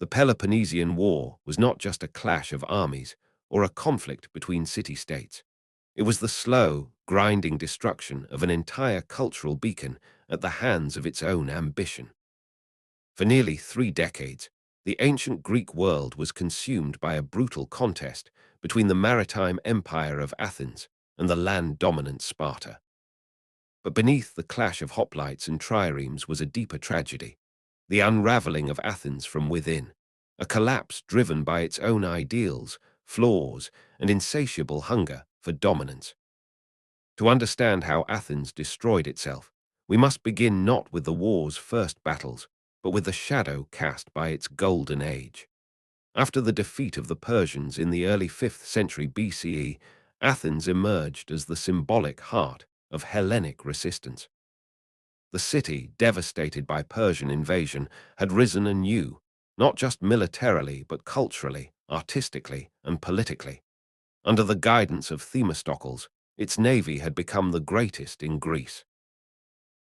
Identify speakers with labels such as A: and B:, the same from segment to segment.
A: The Peloponnesian War was not just a clash of armies or a conflict between city-states. It was the slow, grinding destruction of an entire cultural beacon at the hands of its own ambition. For nearly 3 decades, the ancient Greek world was consumed by a brutal contest between the maritime empire of Athens and the land-dominant Sparta. But beneath the clash of hoplites and triremes was a deeper tragedy, the unraveling of Athens from within, a collapse driven by its own ideals, flaws, and insatiable hunger for dominance. To understand how Athens destroyed itself, we must begin not with the war's first battles, but with the shadow cast by its golden age. After the defeat of the Persians in the early 5th century BCE, Athens emerged as the symbolic heart of Hellenic resistance. The city, devastated by Persian invasion, had risen anew, not just militarily but culturally, artistically, and politically. Under the guidance of Themistocles, its navy had become the greatest in Greece.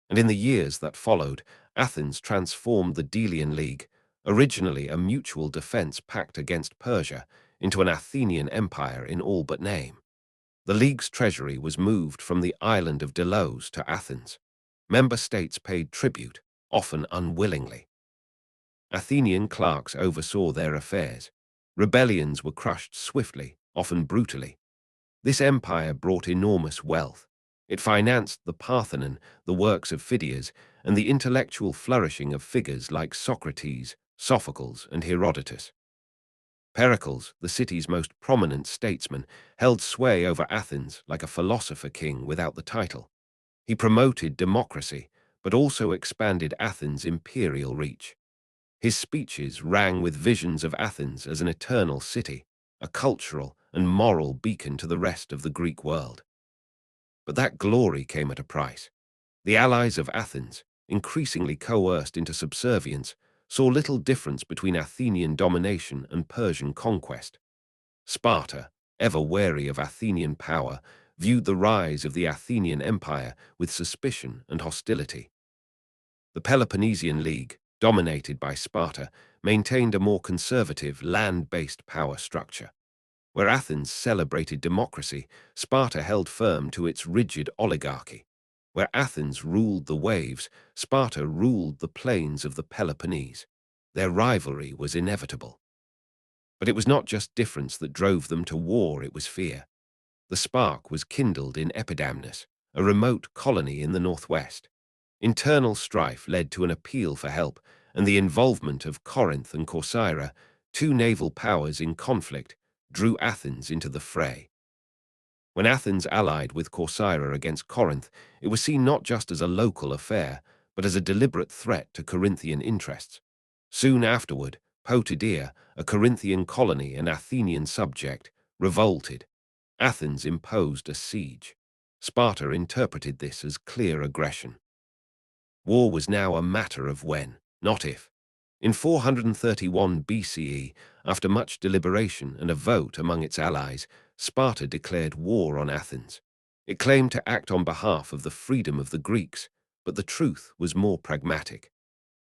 A: And in the years that followed, Athens transformed the Delian League, originally a mutual defense pact against Persia, into an Athenian empire in all but name. The League's treasury was moved from the island of Delos to Athens. Member states paid tribute, often unwillingly. Athenian clerks oversaw their affairs. Rebellions were crushed swiftly, often brutally. This empire brought enormous wealth. It financed the Parthenon, the works of Phidias, and the intellectual flourishing of figures like Socrates, Sophocles, and Herodotus. Pericles, the city's most prominent statesman, held sway over Athens like a philosopher king without the title. He promoted democracy, but also expanded Athens' imperial reach. His speeches rang with visions of Athens as an eternal city, a cultural and moral beacon to the rest of the Greek world. But that glory came at a price. The allies of Athens, increasingly coerced into subservience, saw little difference between Athenian domination and Persian conquest. Sparta, ever wary of Athenian power, viewed the rise of the Athenian Empire with suspicion and hostility. The Peloponnesian League, dominated by Sparta, maintained a more conservative, land-based power structure. Where Athens celebrated democracy, Sparta held firm to its rigid oligarchy. Where Athens ruled the waves, Sparta ruled the plains of the Peloponnese. Their rivalry was inevitable. But it was not just difference that drove them to war, it was fear. The spark was kindled in Epidamnus, a remote colony in the northwest. Internal strife led to an appeal for help, and the involvement of Corinth and Corcyra, two naval powers in conflict, drew Athens into the fray. When Athens allied with Corcyra against Corinth, it was seen not just as a local affair, but as a deliberate threat to Corinthian interests. Soon afterward, Potidæa, a Corinthian colony and Athenian subject, revolted. Athens imposed a siege. Sparta interpreted this as clear aggression. War was now a matter of when, not if. In 431 BCE, after much deliberation and a vote among its allies, Sparta declared war on Athens. It claimed to act on behalf of the freedom of the Greeks, but the truth was more pragmatic.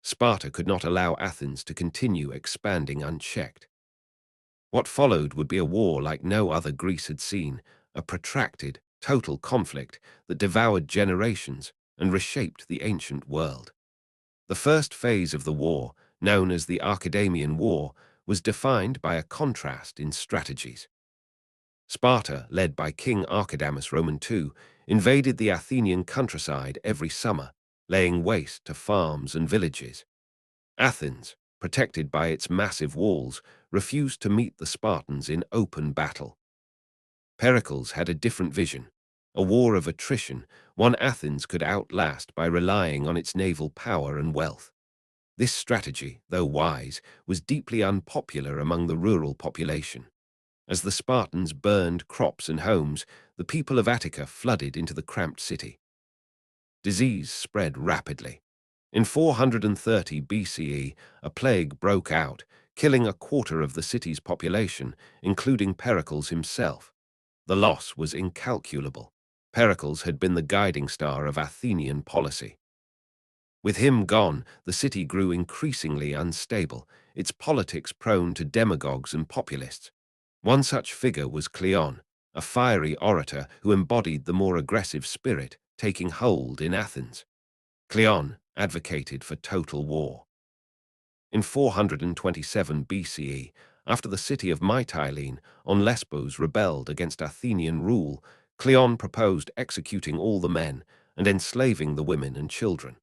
A: Sparta could not allow Athens to continue expanding unchecked. What followed would be a war like no other Greece had seen, a protracted, total conflict that devoured generations and reshaped the ancient world. The first phase of the war, known as the Archidamian War, was defined by a contrast in strategies. Sparta, led by King Archidamus II, invaded the Athenian countryside every summer, laying waste to farms and villages. Athens, protected by its massive walls, refused to meet the Spartans in open battle. Pericles had a different vision, a war of attrition, one Athens could outlast by relying on its naval power and wealth. This strategy, though wise, was deeply unpopular among the rural population. As the Spartans burned crops and homes, the people of Attica flooded into the cramped city. Disease spread rapidly. In 430 BCE, a plague broke out, killing a quarter of the city's population, including Pericles himself. The loss was incalculable. Pericles had been the guiding star of Athenian policy. With him gone, the city grew increasingly unstable, its politics prone to demagogues and populists. One such figure was Cleon, a fiery orator who embodied the more aggressive spirit taking hold in Athens. Cleon advocated for total war. In 427 BCE, after the city of Mytilene on Lesbos rebelled against Athenian rule, Cleon proposed executing all the men and enslaving the women and children.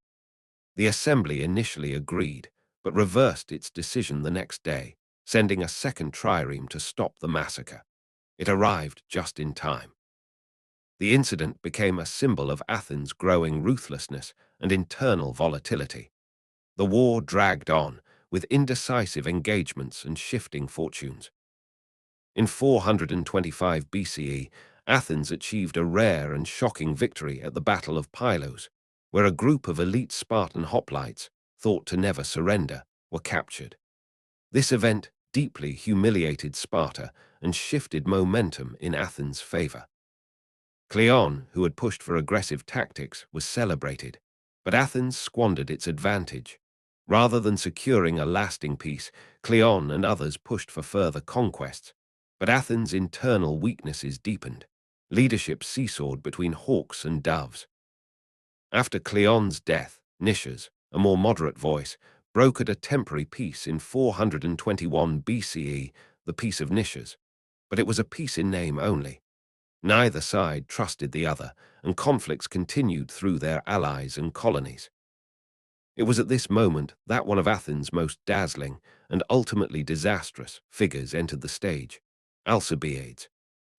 A: The assembly initially agreed, but reversed its decision the next day, sending a second trireme to stop the massacre. It arrived just in time. The incident became a symbol of Athens' growing ruthlessness and internal volatility. The war dragged on, with indecisive engagements and shifting fortunes. In 425 BCE, Athens achieved a rare and shocking victory at the Battle of Pylos, where a group of elite Spartan hoplites, thought to never surrender, were captured. This event deeply humiliated Sparta and shifted momentum in Athens' favor. Cleon, who had pushed for aggressive tactics, was celebrated, but Athens squandered its advantage. Rather than securing a lasting peace, Cleon and others pushed for further conquests, but Athens' internal weaknesses deepened. Leadership seesawed between hawks and doves. After Cleon's death, Nicias, a more moderate voice, brokered a temporary peace in 421 BCE, the Peace of Nicias, but it was a peace in name only. Neither side trusted the other, and conflicts continued through their allies and colonies. It was at this moment that one of Athens' most dazzling and ultimately disastrous figures entered the stage, Alcibiades.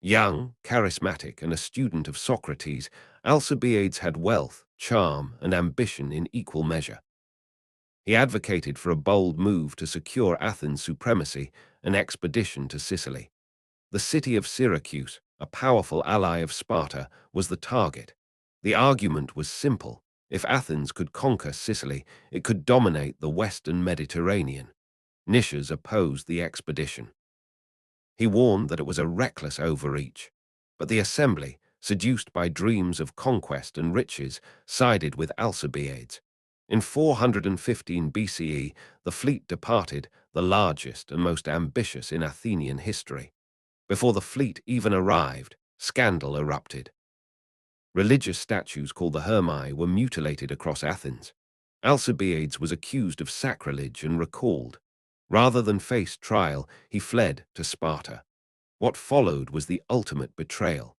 A: Young, charismatic, and a student of Socrates, Alcibiades had wealth, charm, and ambition in equal measure. He advocated for a bold move to secure Athens' supremacy, an expedition to Sicily. The city of Syracuse, a powerful ally of Sparta, was the target. The argument was simple. If Athens could conquer Sicily, it could dominate the western Mediterranean. Nicias opposed the expedition. He warned that it was a reckless overreach, but the assembly, seduced by dreams of conquest and riches, sided with Alcibiades. In 415 BCE, the fleet departed, the largest and most ambitious in Athenian history. Before the fleet even arrived, scandal erupted. Religious statues called the Hermae were mutilated across Athens. Alcibiades was accused of sacrilege and recalled. Rather than face trial, he fled to Sparta. What followed was the ultimate betrayal.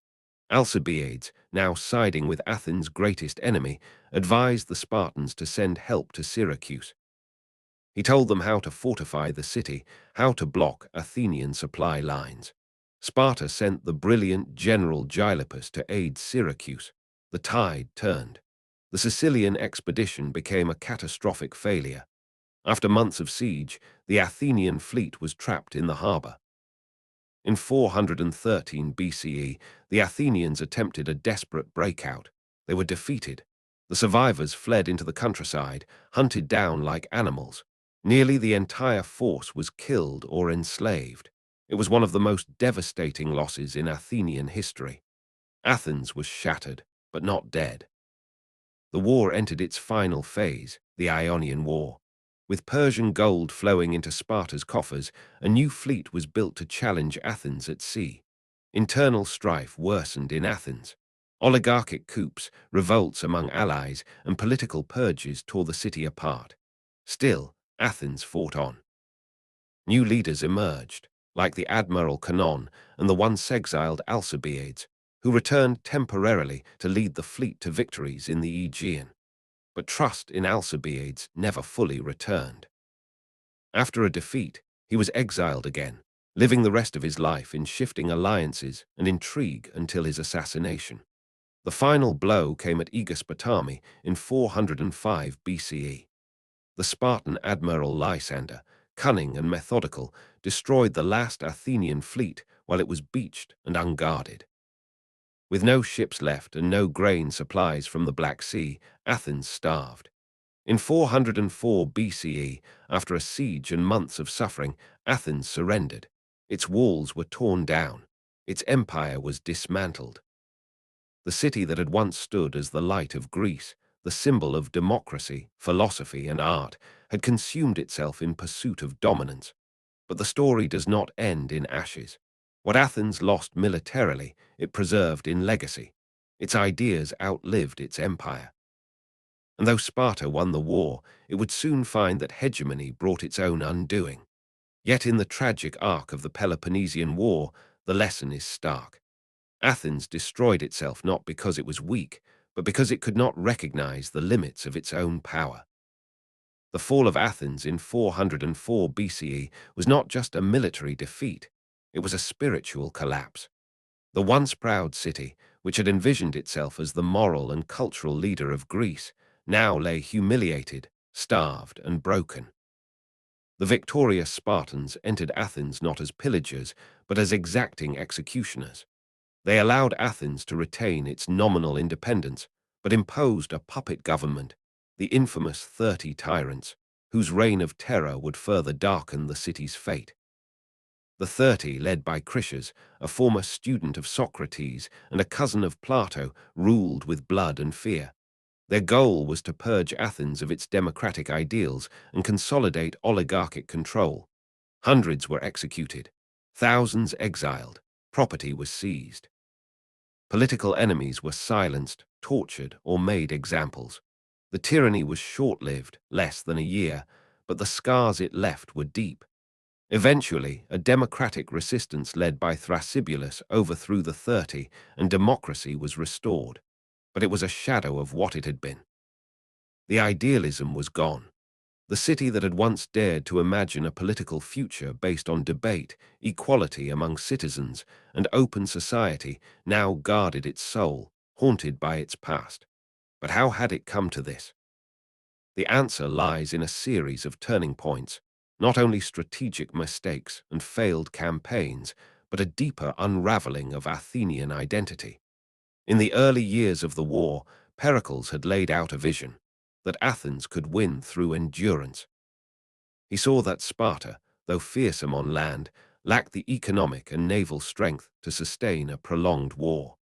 A: Alcibiades, now siding with Athens' greatest enemy, advised the Spartans to send help to Syracuse. He told them how to fortify the city, how to block Athenian supply lines. Sparta sent the brilliant general Gylippus to aid Syracuse. The tide turned. The Sicilian expedition became a catastrophic failure. After months of siege, the Athenian fleet was trapped in the harbor. In 413 BCE, the Athenians attempted a desperate breakout. They were defeated. The survivors fled into the countryside, hunted down like animals. Nearly the entire force was killed or enslaved. It was one of the most devastating losses in Athenian history. Athens was shattered, but not dead. The war entered its final phase, the Ionian War. With Persian gold flowing into Sparta's coffers, a new fleet was built to challenge Athens at sea. Internal strife worsened in Athens. Oligarchic coups, revolts among allies, and political purges tore the city apart. Still, Athens fought on. New leaders emerged, like the Admiral Canon and the once exiled Alcibiades, who returned temporarily to lead the fleet to victories in the Aegean. But trust in Alcibiades never fully returned. After a defeat, he was exiled again, living the rest of his life in shifting alliances and intrigue until his assassination. The final blow came at Aegospotami in 405 BCE. The Spartan admiral Lysander, cunning and methodical, destroyed the last Athenian fleet while it was beached and unguarded. With no ships left and no grain supplies from the Black Sea, Athens starved. In 404 BCE, after a siege and months of suffering, Athens surrendered. Its walls were torn down. Its empire was dismantled. The city that had once stood as the light of Greece, the symbol of democracy, philosophy, and art, had consumed itself in pursuit of dominance. But the story does not end in ashes. What Athens lost militarily, it preserved in legacy. Its ideas outlived its empire. And though Sparta won the war, it would soon find that hegemony brought its own undoing. Yet in the tragic arc of the Peloponnesian War, the lesson is stark. Athens destroyed itself not because it was weak, but because it could not recognize the limits of its own power. The fall of Athens in 404 BCE was not just a military defeat, it was a spiritual collapse. The once proud city, which had envisioned itself as the moral and cultural leader of Greece, now lay humiliated, starved, and broken. The victorious Spartans entered Athens not as pillagers, but as exacting executioners. They allowed Athens to retain its nominal independence, but imposed a puppet government, the infamous 30 tyrants, whose reign of terror would further darken the city's fate. The 30, led by Critias, a former student of Socrates and a cousin of Plato, ruled with blood and fear. Their goal was to purge Athens of its democratic ideals and consolidate oligarchic control. Hundreds were executed, thousands exiled, property was seized. Political enemies were silenced, tortured, or made examples. The tyranny was short-lived, less than a year, but the scars it left were deep. Eventually, a democratic resistance led by Thrasybulus overthrew the 30 and democracy was restored, but it was a shadow of what it had been. The idealism was gone. The city that had once dared to imagine a political future based on debate, equality among citizens, and open society now guarded its soul, haunted by its past. But how had it come to this? The answer lies in a series of turning points, not only strategic mistakes and failed campaigns, but a deeper unraveling of Athenian identity. In the early years of the war, Pericles had laid out a vision that Athens could win through endurance. He saw that Sparta, though fearsome on land, lacked the economic and naval strength to sustain a prolonged war.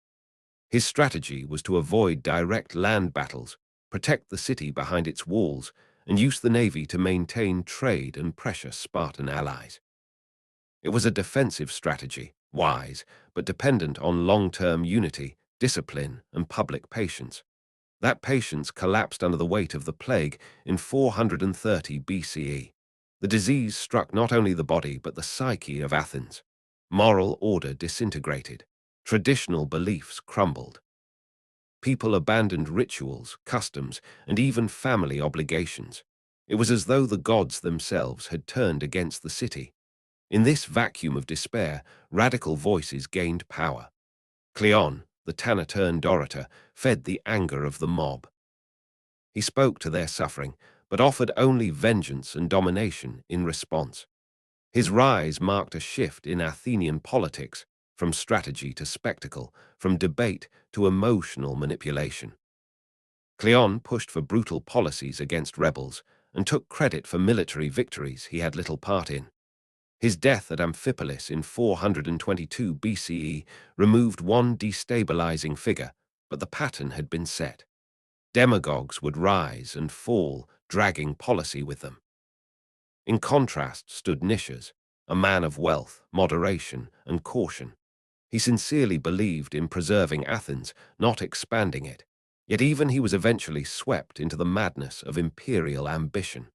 A: His strategy was to avoid direct land battles, protect the city behind its walls, and use the navy to maintain trade and pressure Spartan allies. It was a defensive strategy, wise, but dependent on long-term unity, discipline, and public patience. That patience collapsed under the weight of the plague in 430 BCE. The disease struck not only the body but the psyche of Athens. Moral order disintegrated. Traditional beliefs crumbled. People abandoned rituals, customs, and even family obligations. It was as though the gods themselves had turned against the city. In this vacuum of despair, radical voices gained power. Cleon, the taciturn orator, fed the anger of the mob. He spoke to their suffering, but offered only vengeance and domination in response. His rise marked a shift in Athenian politics, from strategy to spectacle, from debate to emotional manipulation. Cleon pushed for brutal policies against rebels and took credit for military victories he had little part in. His death at Amphipolis in 422 BCE removed one destabilizing figure, but the pattern had been set. Demagogues would rise and fall, dragging policy with them. In contrast stood Nicias, a man of wealth, moderation, and caution. He sincerely believed in preserving Athens, not expanding it, yet even he was eventually swept into the madness of imperial ambition.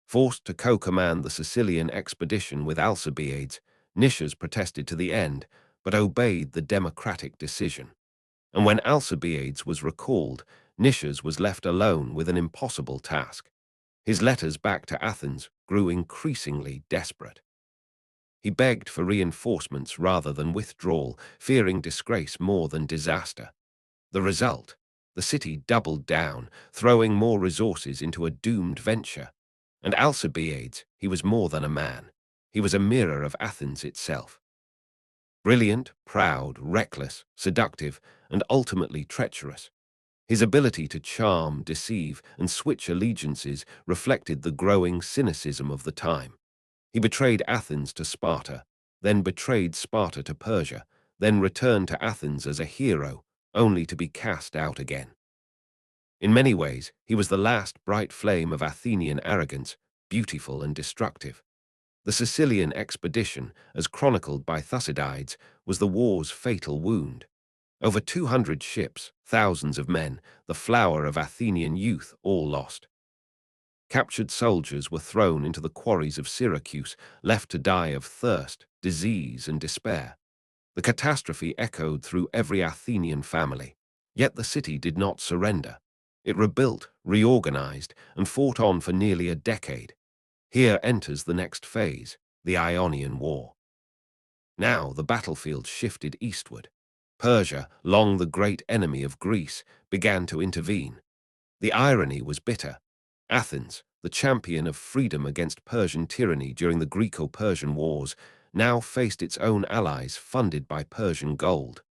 A: Forced to co-command the Sicilian expedition with Alcibiades, Nicias protested to the end, but obeyed the democratic decision. And when Alcibiades was recalled, Nicias was left alone with an impossible task. His letters back to Athens grew increasingly desperate. He begged for reinforcements rather than withdrawal, fearing disgrace more than disaster. The result? The city doubled down, throwing more resources into a doomed venture. And Alcibiades, he was more than a man. He was a mirror of Athens itself. Brilliant, proud, reckless, seductive, and ultimately treacherous. His ability to charm, deceive, and switch allegiances reflected the growing cynicism of the time. He betrayed Athens to Sparta, then betrayed Sparta to Persia, then returned to Athens as a hero, only to be cast out again. In many ways, he was the last bright flame of Athenian arrogance, beautiful and destructive. The Sicilian expedition, as chronicled by Thucydides, was the war's fatal wound. Over 200 ships, thousands of men, the flower of Athenian youth, all lost. Captured soldiers were thrown into the quarries of Syracuse, left to die of thirst, disease, and despair. The catastrophe echoed through every Athenian family. Yet the city did not surrender. It rebuilt, reorganized, and fought on for nearly a decade. Here enters the next phase, the Ionian War. Now the battlefield shifted eastward. Persia, long the great enemy of Greece, began to intervene. The irony was bitter. Athens, the champion of freedom against Persian tyranny during the Greco-Persian Wars, now faced its own allies funded by Persian gold.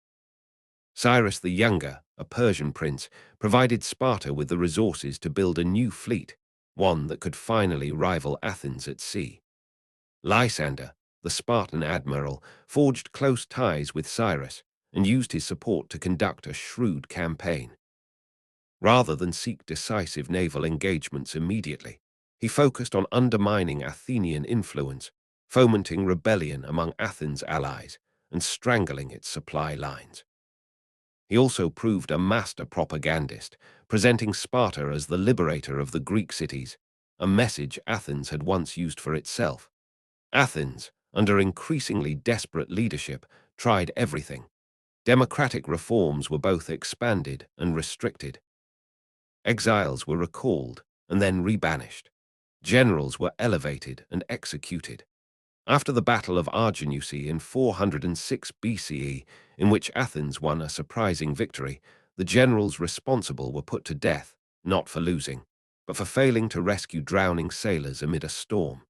A: Cyrus the Younger, a Persian prince, provided Sparta with the resources to build a new fleet, one that could finally rival Athens at sea. Lysander, the Spartan admiral, forged close ties with Cyrus and used his support to conduct a shrewd campaign. Rather than seek decisive naval engagements immediately, he focused on undermining Athenian influence, fomenting rebellion among Athens' allies, and strangling its supply lines. He also proved a master propagandist, presenting Sparta as the liberator of the Greek cities, a message Athens had once used for itself. Athens, under increasingly desperate leadership, tried everything. Democratic reforms were both expanded and restricted. Exiles were recalled and then rebanished. Generals were elevated and executed. After the Battle of Arginusi in 406 BCE, in which Athens won a surprising victory, the generals responsible were put to death, not for losing, but for failing to rescue drowning sailors amid a storm.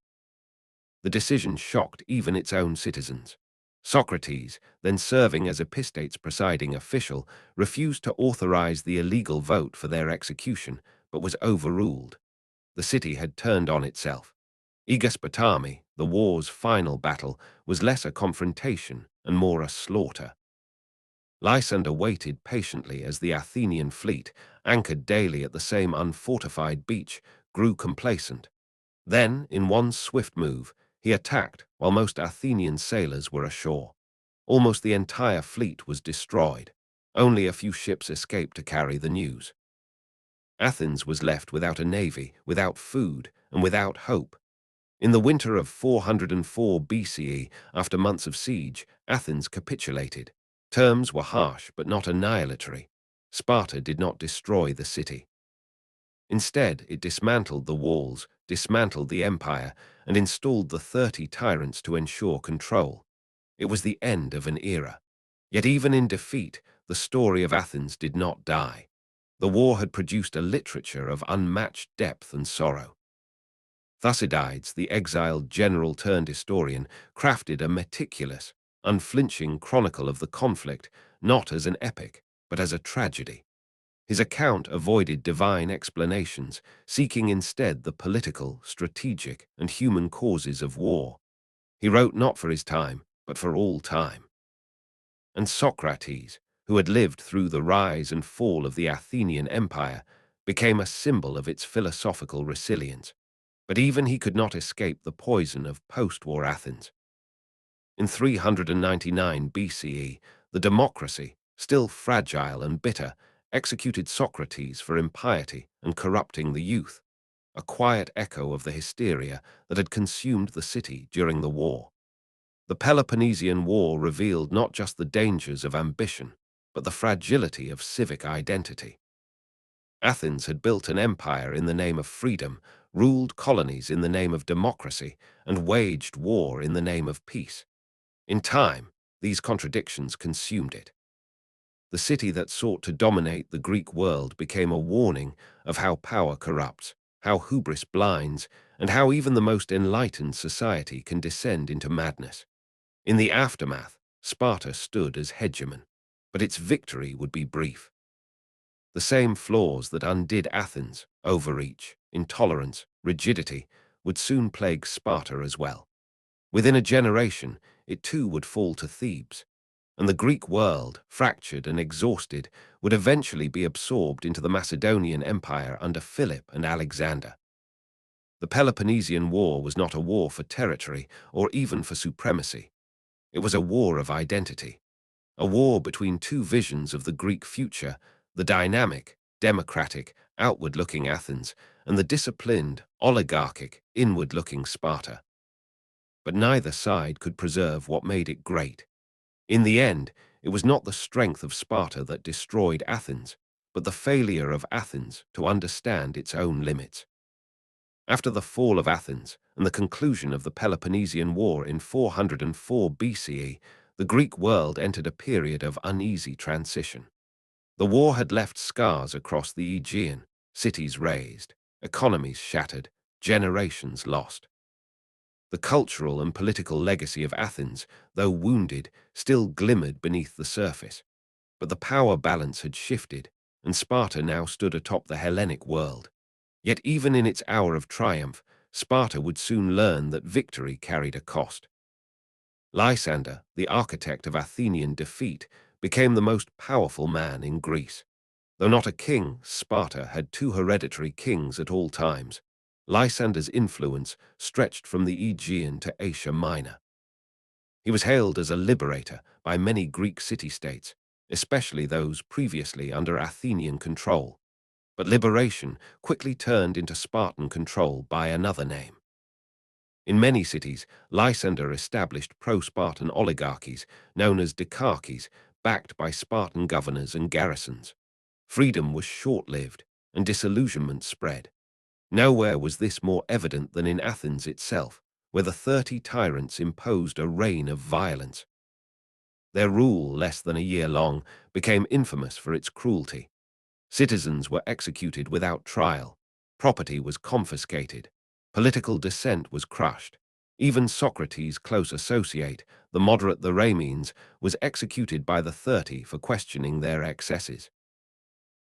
A: The decision shocked even its own citizens. Socrates, then serving as Epistate's presiding official, refused to authorize the illegal vote for their execution, but was overruled. The city had turned on itself. Aegospotami, the war's final battle, was less a confrontation and more a slaughter. Lysander waited patiently as the Athenian fleet, anchored daily at the same unfortified beach, grew complacent. Then, in one swift move, he attacked while most Athenian sailors were ashore. Almost the entire fleet was destroyed. Only a few ships escaped to carry the news. Athens was left without a navy, without food, and without hope. In the winter of 404 BCE, after months of siege, Athens capitulated. Terms were harsh but not annihilatory. Sparta did not destroy the city. Instead, it dismantled the walls, dismantled the empire, and installed the 30 tyrants to ensure control. It was the end of an era. Yet even in defeat, the story of Athens did not die. The war had produced a literature of unmatched depth and sorrow. Thucydides, the exiled general-turned-historian, crafted a meticulous, unflinching chronicle of the conflict, not as an epic, but as a tragedy. His account avoided divine explanations, seeking instead the political, strategic, and human causes of war. He wrote not for his time, but for all time. And Socrates, who had lived through the rise and fall of the Athenian Empire, became a symbol of its philosophical resilience. But even he could not escape the poison of post-war Athens. In 399 BCE, the democracy, still fragile and bitter, executed Socrates for impiety and corrupting the youth, a quiet echo of the hysteria that had consumed the city during the war. The Peloponnesian War revealed not just the dangers of ambition, but the fragility of civic identity. Athens had built an empire in the name of freedom, ruled colonies in the name of democracy, and waged war in the name of peace. In time, these contradictions consumed it. The city that sought to dominate the Greek world became a warning of how power corrupts, how hubris blinds, and how even the most enlightened society can descend into madness. In the aftermath, Sparta stood as hegemon, but its victory would be brief. The same flaws that undid Athens, overreach, intolerance, rigidity, would soon plague Sparta as well. Within a generation, it too would fall to Thebes. and the Greek world, fractured and exhausted, would eventually be absorbed into the Macedonian Empire under Philip and Alexander. The Peloponnesian War was not a war for territory or even for supremacy. It was a war of identity, a war between two visions of the Greek future, the dynamic, democratic, outward-looking Athens and the disciplined, oligarchic, inward-looking Sparta. But neither side could preserve what made it great. In the end, it was not the strength of Sparta that destroyed Athens, but the failure of Athens to understand its own limits. After the fall of Athens and the conclusion of the Peloponnesian War in 404 BCE, the Greek world entered a period of uneasy transition. The war had left scars across the Aegean, cities razed, economies shattered, generations lost. The cultural and political legacy of Athens, though wounded, still glimmered beneath the surface. But the power balance had shifted, and Sparta now stood atop the Hellenic world. Yet even in its hour of triumph, Sparta would soon learn that victory carried a cost. Lysander, the architect of Athenian defeat, became the most powerful man in Greece. Though not a king, Sparta had two hereditary kings at all times. Lysander's influence stretched from the Aegean to Asia Minor. He was hailed as a liberator by many Greek city-states, especially those previously under Athenian control. But liberation quickly turned into Spartan control by another name. In many cities, Lysander established pro-Spartan oligarchies known as dikarchies, backed by Spartan governors and garrisons. Freedom was short-lived, and disillusionment spread. Nowhere was this more evident than in Athens itself, where the 30 tyrants imposed a reign of violence. Their rule, less than a year long, became infamous for its cruelty. Citizens were executed without trial, property was confiscated, political dissent was crushed. Even Socrates' close associate, the moderate Theramenes, was executed by the 30 for questioning their excesses.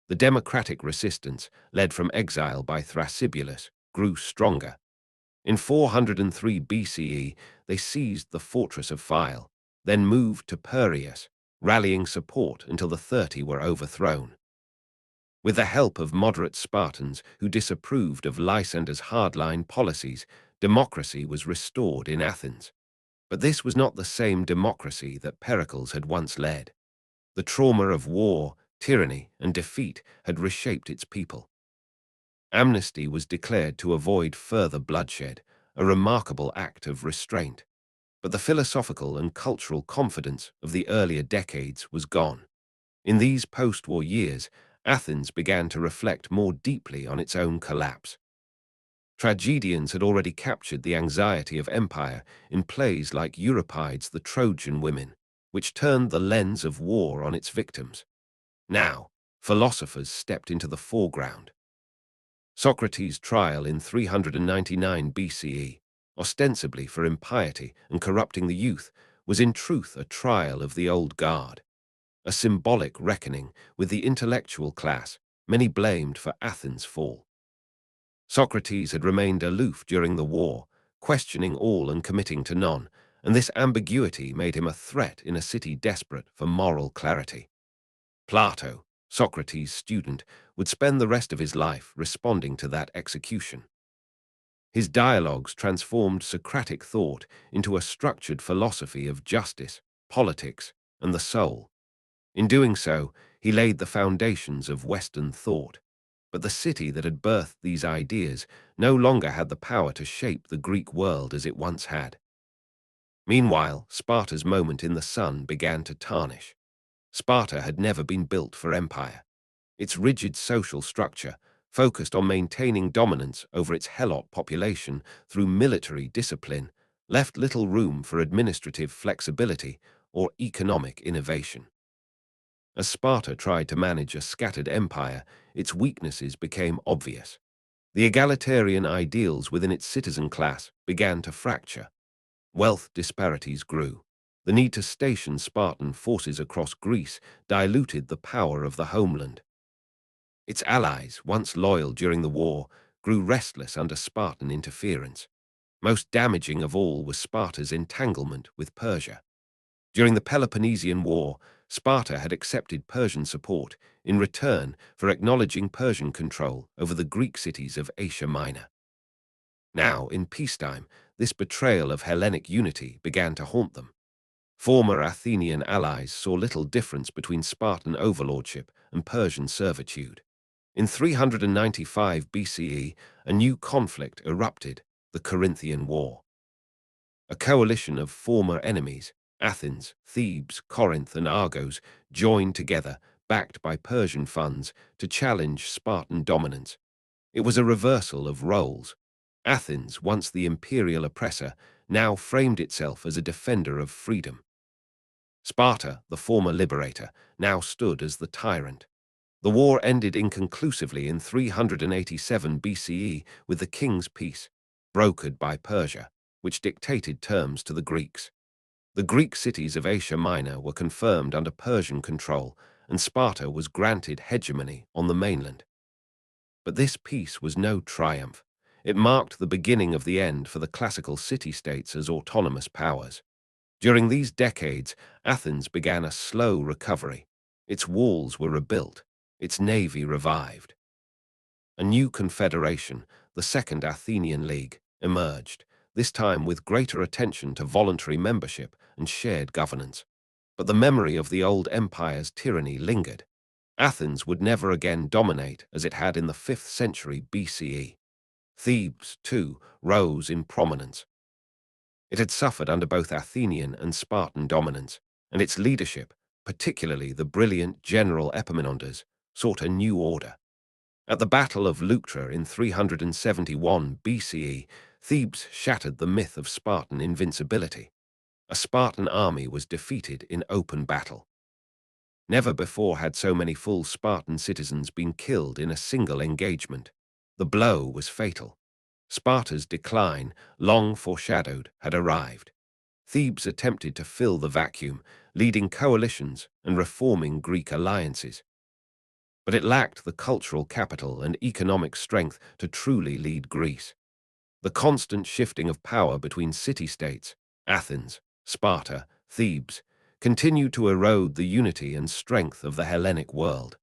A: The democratic resistance, led from exile by Thrasybulus, grew stronger. In 403 BCE, they seized the fortress of Phyle, then moved to Piraeus, rallying support until the 30 were overthrown. With the help of moderate Spartans who disapproved of Lysander's hardline policies, democracy was restored in Athens. But this was not the same democracy that Pericles had once led. The trauma of war, tyranny, and defeat had reshaped its people. Amnesty was declared to avoid further bloodshed, a remarkable act of restraint. But the philosophical and cultural confidence of the earlier decades was gone. In these post-war years, Athens began to reflect more deeply on its own collapse. Tragedians had already captured the anxiety of empire in plays like Euripides' The Trojan Women, which turned the lens of war on its victims. Now, philosophers stepped into the foreground. Socrates' trial in 399 BCE, ostensibly for impiety and corrupting the youth, was in truth a trial of the old guard. A symbolic reckoning with the intellectual class many blamed for Athens' fall. Socrates had remained aloof during the war, questioning all and committing to none, and this ambiguity made him a threat in a city desperate for moral clarity. Plato, Socrates' student, would spend the rest of his life responding to that execution. His dialogues transformed Socratic thought into a structured philosophy of justice, politics, and the soul. In doing so, he laid the foundations of Western thought. But the city that had birthed these ideas no longer had the power to shape the Greek world as it once had. Meanwhile, Sparta's moment in the sun began to tarnish. Sparta had never been built for empire. Its rigid social structure, focused on maintaining dominance over its Helot population through military discipline, left little room for administrative flexibility or economic innovation. As Sparta tried to manage a scattered empire, its weaknesses became obvious. The egalitarian ideals within its citizen class began to fracture. Wealth disparities grew. The need to station Spartan forces across Greece diluted the power of the homeland. Its allies, once loyal during the war, grew restless under Spartan interference. Most damaging of all was Sparta's entanglement with Persia. During the Peloponnesian War, Sparta had accepted Persian support in return for acknowledging Persian control over the Greek cities of Asia Minor. Now, in peacetime, this betrayal of Hellenic unity began to haunt them. Former Athenian allies saw little difference between Spartan overlordship and Persian servitude. In 395 BCE, a new conflict erupted, the Corinthian War. A coalition of former enemies, Athens, Thebes, Corinth, and Argos, joined together, backed by Persian funds, to challenge Spartan dominance. It was a reversal of roles. Athens, once the imperial oppressor, now framed itself as a defender of freedom. Sparta, the former liberator, now stood as the tyrant. The war ended inconclusively in 387 BCE with the king's peace, brokered by Persia, which dictated terms to the Greeks. The Greek cities of Asia Minor were confirmed under Persian control, and Sparta was granted hegemony on the mainland. But this peace was no triumph. It marked the beginning of the end for the classical city-states as autonomous powers. During these decades, Athens began a slow recovery. Its walls were rebuilt, its navy revived. A new confederation, the Second Athenian League, emerged, this time with greater attention to voluntary membership and shared governance. But the memory of the old empire's tyranny lingered. Athens would never again dominate as it had in the 5th century BCE. Thebes, too, rose in prominence. It had suffered under both Athenian and Spartan dominance, and its leadership, particularly the brilliant general Epaminondas, sought a new order. At the Battle of Leuctra in 371 BCE, Thebes shattered the myth of Spartan invincibility. A Spartan army was defeated in open battle. Never before had so many full Spartan citizens been killed in a single engagement. The blow was fatal. Sparta's decline, long foreshadowed, had arrived. Thebes attempted to fill the vacuum, leading coalitions and reforming Greek alliances. But it lacked the cultural capital and economic strength to truly lead Greece. The constant shifting of power between city-states, Athens, Sparta, Thebes, continued to erode the unity and strength of the Hellenic world.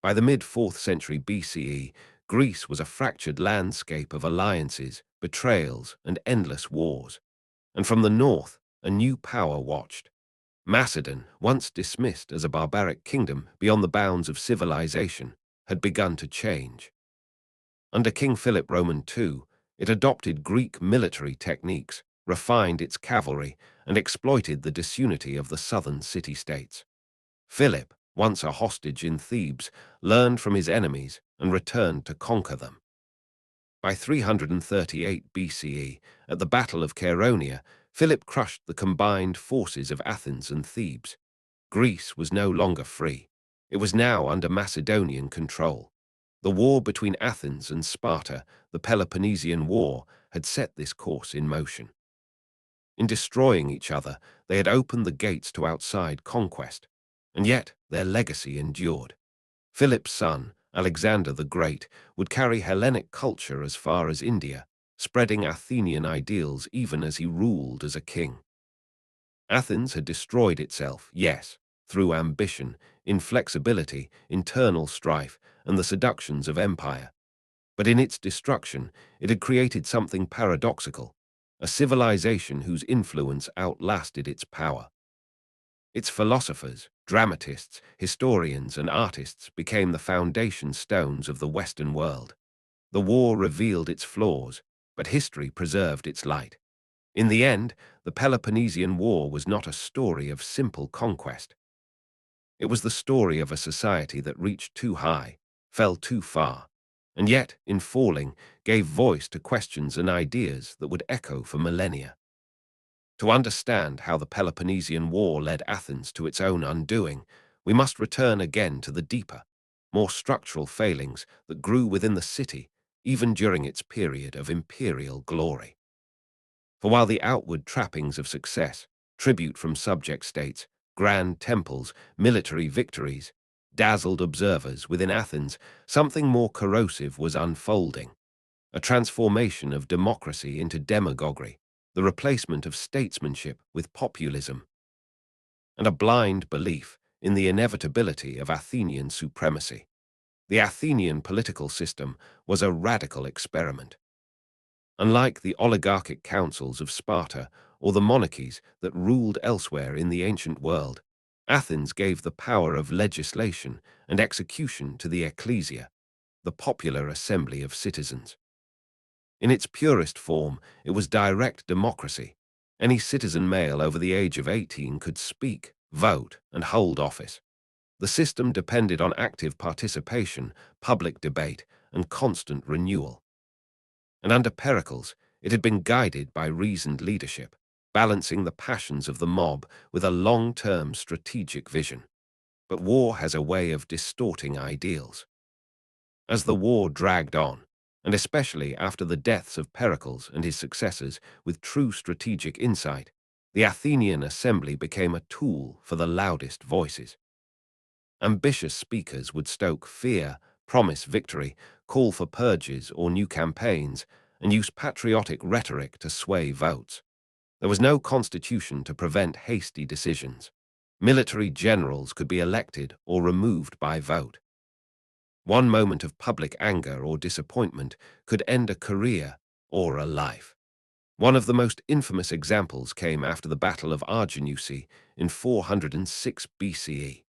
A: By the mid-4th century BCE, Greece was a fractured landscape of alliances, betrayals, and endless wars. And from the north, a new power watched. Macedon, once dismissed as a barbaric kingdom beyond the bounds of civilization, had begun to change. Under King Philip Roman II, it adopted Greek military techniques, refined its cavalry, and exploited the disunity of the southern city-states. Philip, once a hostage in Thebes, learned from his enemies and returned to conquer them. By 338 BCE, at the Battle of Chaeronea, Philip crushed the combined forces of Athens and Thebes. Greece was no longer free. It was now under Macedonian control. The war between Athens and Sparta, the Peloponnesian War, had set this course in motion. In destroying each other, they had opened the gates to outside conquest, and yet their legacy endured. Philip's son, Alexander the Great, would carry Hellenic culture as far as India, spreading Athenian ideals even as he ruled as a king. Athens had destroyed itself, yes, through ambition, inflexibility, internal strife, and the seductions of empire. But in its destruction, it had created something paradoxical, a civilization whose influence outlasted its power. Its philosophers, dramatists, historians, and artists became the foundation stones of the Western world. The war revealed its flaws, but history preserved its light. In the end, the Peloponnesian War was not a story of simple conquest. It was the story of a society that reached too high, fell too far, and yet, in falling, gave voice to questions and ideas that would echo for millennia. To understand how the Peloponnesian War led Athens to its own undoing, we must return again to the deeper, more structural failings that grew within the city even during its period of imperial glory. For while the outward trappings of success, tribute from subject states, grand temples, military victories, dazzled observers within Athens, something more corrosive was unfolding. A transformation of democracy into demagoguery, the replacement of statesmanship with populism. and a blind belief in the inevitability of Athenian supremacy. The Athenian political system was a radical experiment. Unlike the oligarchic councils of Sparta or the monarchies that ruled elsewhere in the ancient world, Athens gave the power of legislation and execution to the ecclesia, the popular assembly of citizens. In its purest form, it was direct democracy. Any citizen male over the age of 18 could speak, vote, and hold office. The system depended on active participation, public debate, and constant renewal. And under Pericles, it had been guided by reasoned leadership, balancing the passions of the mob with a long-term strategic vision. But war has a way of distorting ideals. As the war dragged on, and especially after the deaths of Pericles and his successors with true strategic insight, the Athenian assembly became a tool for the loudest voices. Ambitious speakers would stoke fear, promise victory, call for purges or new campaigns, and use patriotic rhetoric to sway votes. There was no constitution to prevent hasty decisions. Military generals could be elected or removed by vote. One moment of public anger or disappointment could end a career or a life. One of the most infamous examples came after the Battle of Arginusi in 406 BCE.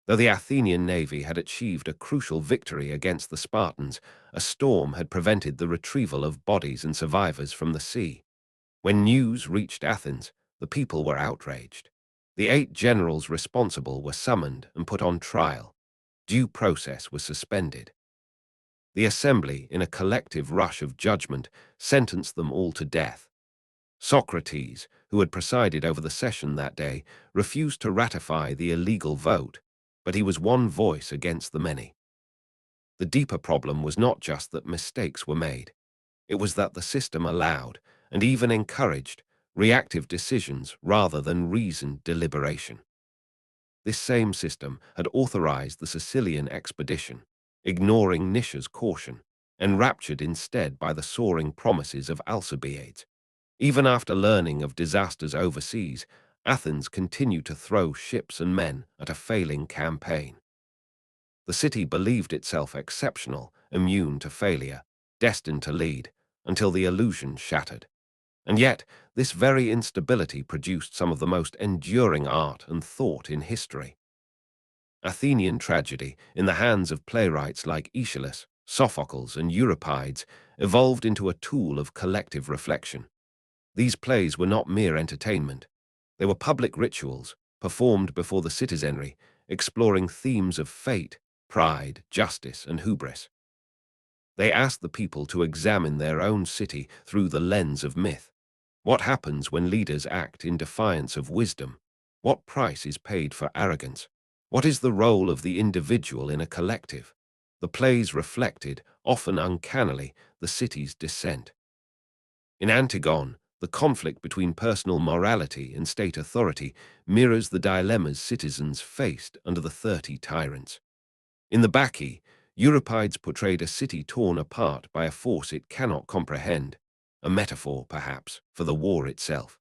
A: Though the Athenian navy had achieved a crucial victory against the Spartans, a storm had prevented the retrieval of bodies and survivors from the sea. When news reached Athens, the people were outraged. The 8 generals responsible were summoned and put on trial. Due process was suspended. The assembly, in a collective rush of judgment, sentenced them all to death. Socrates, who had presided over the session that day, refused to ratify the illegal vote, but he was one voice against the many. The deeper problem was not just that mistakes were made. It was that the system allowed, and even encouraged, reactive decisions rather than reasoned deliberation. This same system had authorized the Sicilian expedition, ignoring Nicias' caution, enraptured instead by the soaring promises of Alcibiades. Even after learning of disasters overseas, Athens continued to throw ships and men at a failing campaign. The city believed itself exceptional, immune to failure, destined to lead, until the illusion shattered. And yet, this very instability produced some of the most enduring art and thought in history. Athenian tragedy, in the hands of playwrights like Aeschylus, Sophocles, and Euripides, evolved into a tool of collective reflection. These plays were not mere entertainment. They were public rituals, performed before the citizenry, exploring themes of fate, pride, justice, and hubris. They asked the people to examine their own city through the lens of myth. What happens when leaders act in defiance of wisdom? What price is paid for arrogance? What is the role of the individual in a collective? The plays reflected, often uncannily, the city's descent. In Antigone, the conflict between personal morality and state authority mirrors the dilemmas citizens faced under the 30 tyrants. In the Bacchae, Euripides portrayed a city torn apart by a force it cannot comprehend, a metaphor, perhaps, for the war itself.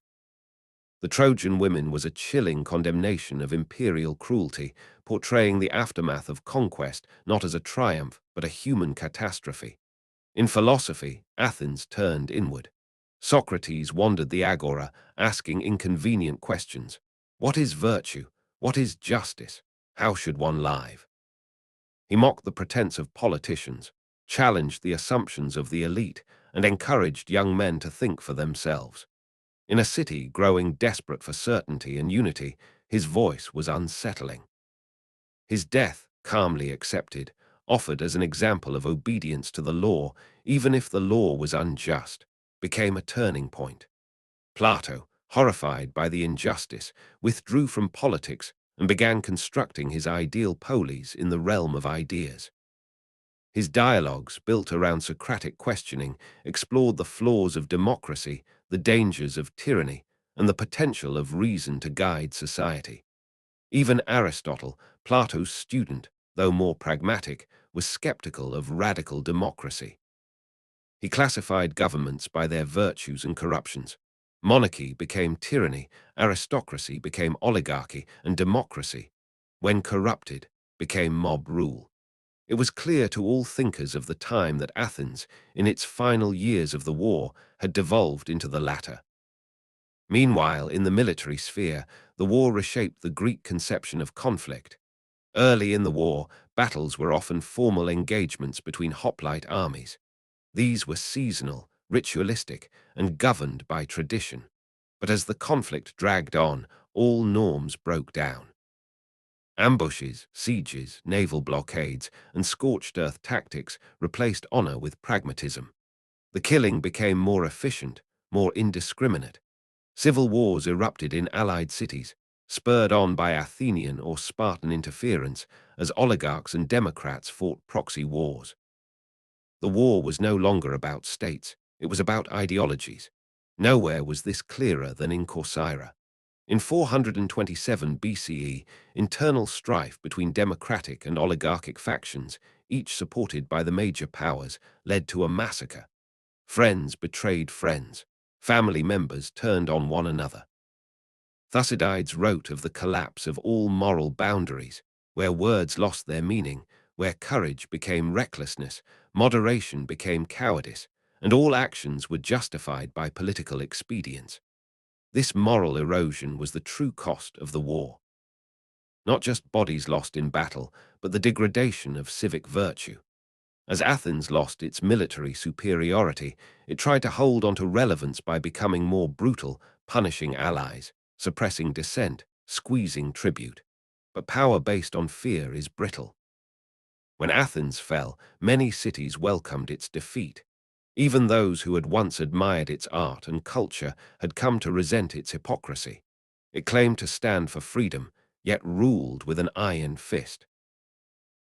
A: The Trojan women was a chilling condemnation of imperial cruelty, portraying the aftermath of conquest not as a triumph but a human catastrophe. In philosophy, Athens turned inward. Socrates wandered the agora, asking inconvenient questions. What is virtue? What is justice? How should one live? He mocked the pretense of politicians, challenged the assumptions of the elite, and encouraged young men to think for themselves. In a city growing desperate for certainty and unity, his voice was unsettling. His death, calmly accepted, offered as an example of obedience to the law, even if the law was unjust, became a turning point. Plato, horrified by the injustice, withdrew from politics and began constructing his ideal polis in the realm of ideas. His dialogues, built around Socratic questioning, explored the flaws of democracy, the dangers of tyranny, and the potential of reason to guide society. Even Aristotle, Plato's student, though more pragmatic, was skeptical of radical democracy. He classified governments by their virtues and corruptions. Monarchy became tyranny, aristocracy became oligarchy, and democracy, when corrupted, became mob rule. It was clear to all thinkers of the time that Athens, in its final years of the war, had devolved into the latter. Meanwhile, in the military sphere, the war reshaped the Greek conception of conflict. Early in the war, battles were often formal engagements between hoplite armies. These were seasonal, ritualistic, and governed by tradition. But as the conflict dragged on, all norms broke down. Ambushes, sieges, naval blockades, and scorched earth tactics replaced honor with pragmatism. The killing became more efficient, more indiscriminate. Civil wars erupted in allied cities, spurred on by Athenian or Spartan interference as oligarchs and democrats fought proxy wars. The war was no longer about states, it was about ideologies. Nowhere was this clearer than in Corcyra. In 427 BCE, internal strife between democratic and oligarchic factions, each supported by the major powers, led to a massacre. Friends betrayed friends. Family members turned on one another. Thucydides wrote of the collapse of all moral boundaries, where words lost their meaning, where courage became recklessness, moderation became cowardice, and all actions were justified by political expedience. This moral erosion was the true cost of the war. Not just bodies lost in battle, but the degradation of civic virtue. As Athens lost its military superiority, it tried to hold on to relevance by becoming more brutal, punishing allies, suppressing dissent, squeezing tribute. But power based on fear is brittle. When Athens fell, many cities welcomed its defeat. Even those who had once admired its art and culture had come to resent its hypocrisy. It claimed to stand for freedom, yet ruled with an iron fist.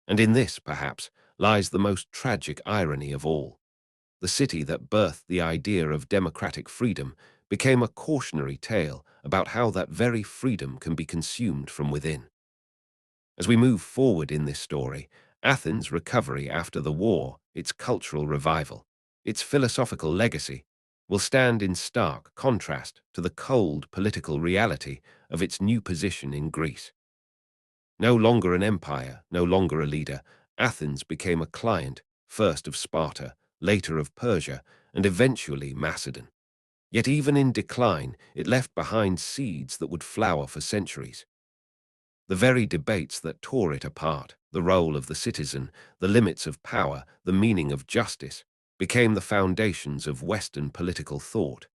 A: And in this, perhaps, lies the most tragic irony of all. The city that birthed the idea of democratic freedom became a cautionary tale about how that very freedom can be consumed from within. As we move forward in this story, Athens' recovery after the war, its cultural revival, its philosophical legacy, will stand in stark contrast to the cold political reality of its new position in Greece. No longer an empire, no longer a leader, Athens became a client, first of Sparta, later of Persia, and eventually Macedon. Yet even in decline, it left behind seeds that would flower for centuries. The very debates that tore it apart, the role of the citizen, the limits of power, the meaning of justice, became the foundations of Western political thought.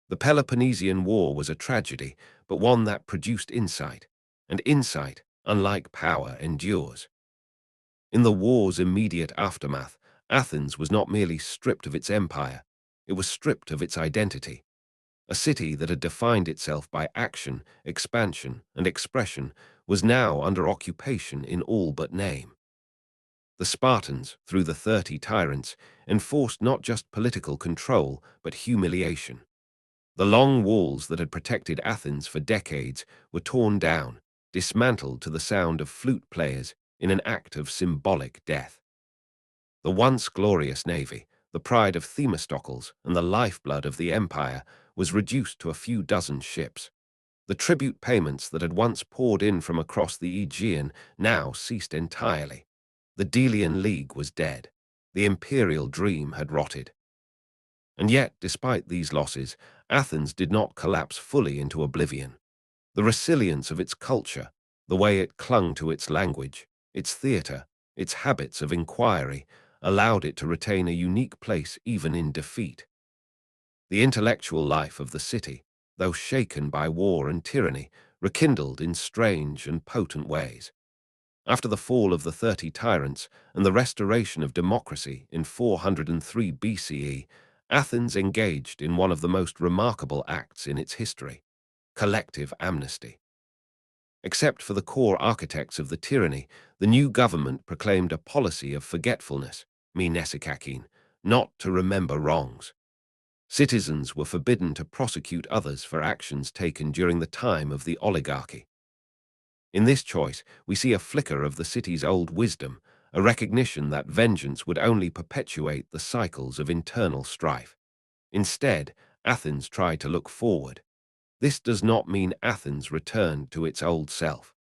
A: The Peloponnesian War was a tragedy, but one that produced insight, and insight, unlike power, endures. In the war's immediate aftermath, Athens was not merely stripped of its empire, it was stripped of its identity. A city that had defined itself by action, expansion, and expression was now under occupation in all but name. The Spartans, through the 30 tyrants, enforced not just political control, but humiliation. The long walls that had protected Athens for decades were torn down, dismantled to the sound of flute players in an act of symbolic death. The once glorious navy, the pride of Themistocles and the lifeblood of the empire, was reduced to a few dozen ships. The tribute payments that had once poured in from across the Aegean now ceased entirely. The Delian League was dead. The imperial dream had rotted. And yet, despite these losses, Athens did not collapse fully into oblivion. The resilience of its culture, the way it clung to its language, its theatre, its habits of inquiry, allowed it to retain a unique place even in defeat. The intellectual life of the city, though shaken by war and tyranny, rekindled in strange and potent ways. After the fall of the 30 tyrants and the restoration of democracy in 403 BCE, Athens engaged in one of the most remarkable acts in its history: collective amnesty. Except for the core architects of the tyranny, the new government proclaimed a policy of forgetfulness, mnesikakin, not to remember wrongs. Citizens were forbidden to prosecute others for actions taken during the time of the oligarchy. In this choice, we see a flicker of the city's old wisdom, a recognition that vengeance would only perpetuate the cycles of internal strife. Instead, Athens tried to look forward. This does not mean Athens returned to its old self.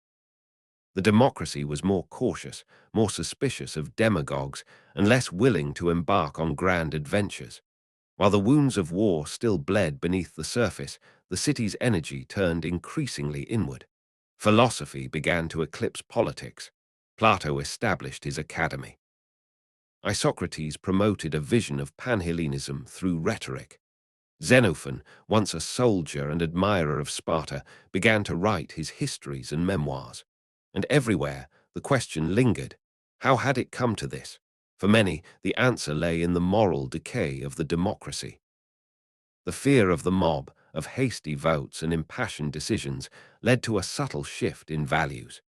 A: The democracy was more cautious, more suspicious of demagogues, and less willing to embark on grand adventures. While the wounds of war still bled beneath the surface, the city's energy turned increasingly inward. Philosophy began to eclipse politics. Plato established his academy. Isocrates promoted a vision of Panhellenism through rhetoric. Xenophon, once a soldier and admirer of Sparta, began to write his histories and memoirs. And everywhere, the question lingered: how had it come to this? For many, the answer lay in the moral decay of the democracy. The fear of the mob, of hasty votes and impassioned decisions, led to a subtle shift in values.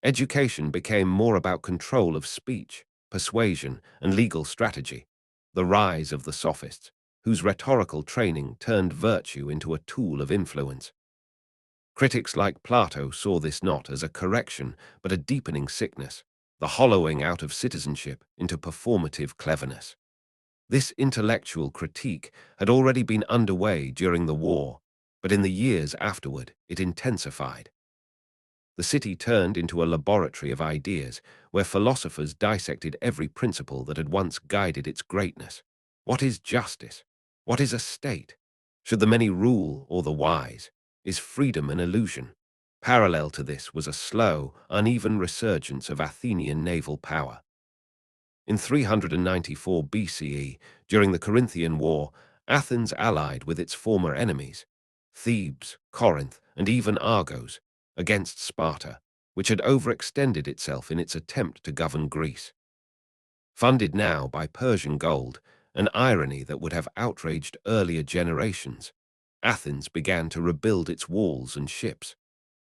A: Education became more about control of speech, persuasion, and legal strategy. The rise of the sophists, whose rhetorical training turned virtue into a tool of influence. Critics like Plato saw this not as a correction, but a deepening sickness, the hollowing out of citizenship into performative cleverness. This intellectual critique had already been underway during the war, but in the years afterward it intensified. The city turned into a laboratory of ideas, where philosophers dissected every principle that had once guided its greatness. What is justice? What is a state? Should the many rule or the wise? Is freedom an illusion? Parallel to this was a slow, uneven resurgence of Athenian naval power. In 394 BCE, during the Corinthian War, Athens allied with its former enemies, Thebes, Corinth, and even Argos, against Sparta, which had overextended itself in its attempt to govern Greece. Funded now by Persian gold, an irony that would have outraged earlier generations, Athens began to rebuild its walls and ships.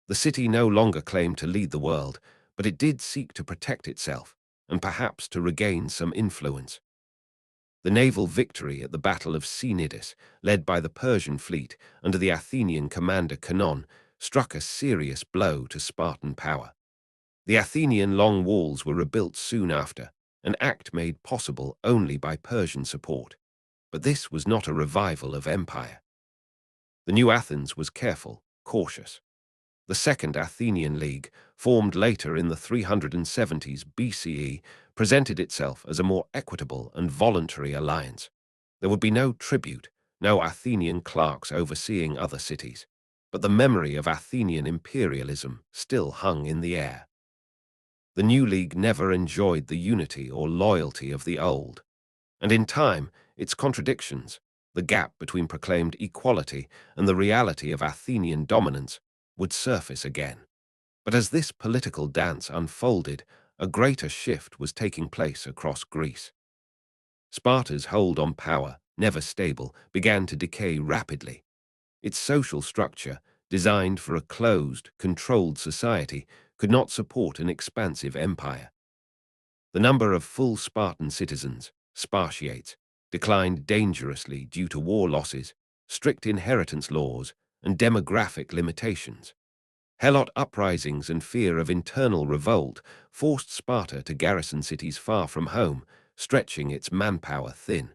A: The city no longer claimed to lead the world, but it did seek to protect itself, and perhaps to regain some influence. The naval victory at the Battle of Cnidus, led by the Persian fleet under the Athenian commander Canon, struck a serious blow to Spartan power. The Athenian long walls were rebuilt soon after, an act made possible only by Persian support. But this was not a revival of empire. The new Athens was careful, cautious. The Second Athenian League, formed later in the 370s BCE, presented itself as a more equitable and voluntary alliance. There would be no tribute, no Athenian clerks overseeing other cities, but the memory of Athenian imperialism still hung in the air. The new league never enjoyed the unity or loyalty of the old, and in time, its contradictions, the gap between proclaimed equality and the reality of Athenian dominance, would surface again. But as this political dance unfolded, a greater shift was taking place across Greece. Sparta's hold on power, never stable, began to decay rapidly. Its social structure, designed for a closed, controlled society, could not support an expansive empire. The number of full Spartan citizens, Spartiates, declined dangerously due to war losses, strict inheritance laws, and demographic limitations. Helot uprisings and fear of internal revolt forced Sparta to garrison cities far from home, stretching its manpower thin.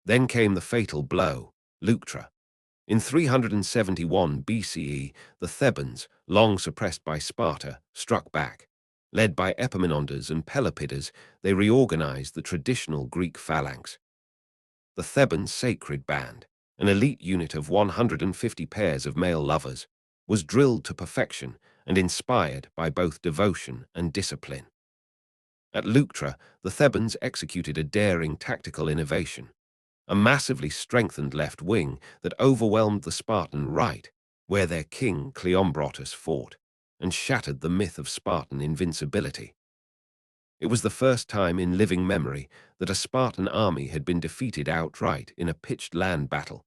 A: Then came the fatal blow, Leuctra. In 371 BCE, the Thebans, long suppressed by Sparta, struck back. Led by Epaminondas and Pelopidas, they reorganized the traditional Greek phalanx. The Theban Sacred Band, an elite unit of 150 pairs of male lovers, was drilled to perfection and inspired by both devotion and discipline. At Leuctra, the Thebans executed a daring tactical innovation, a massively strengthened left wing that overwhelmed the Spartan right, where their king Cleombrotus fought, and shattered the myth of Spartan invincibility. It was the first time in living memory that a Spartan army had been defeated outright in a pitched land battle.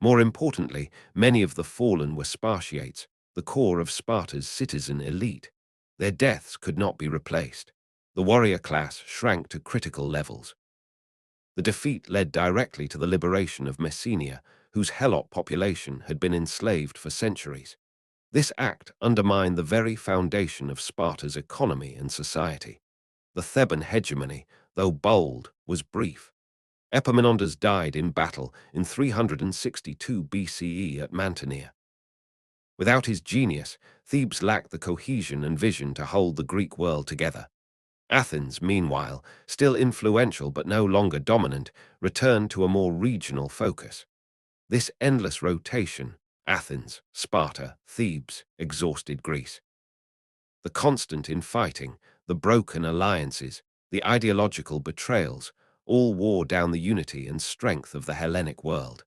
A: More importantly, many of the fallen were Spartiates, the core of Sparta's citizen elite. Their deaths could not be replaced. The warrior class shrank to critical levels. The defeat led directly to the liberation of Messenia, whose Helot population had been enslaved for centuries. This act undermined the very foundation of Sparta's economy and society. The Theban hegemony, though bold, was brief. Epaminondas died in battle in 362 BCE at Mantinea. Without his genius, Thebes lacked the cohesion and vision to hold the Greek world together. Athens, meanwhile, still influential but no longer dominant, returned to a more regional focus. This endless rotation, Athens, Sparta, Thebes, exhausted Greece. The constant infighting, the broken alliances, the ideological betrayals, all wore down the unity and strength of the Hellenic world.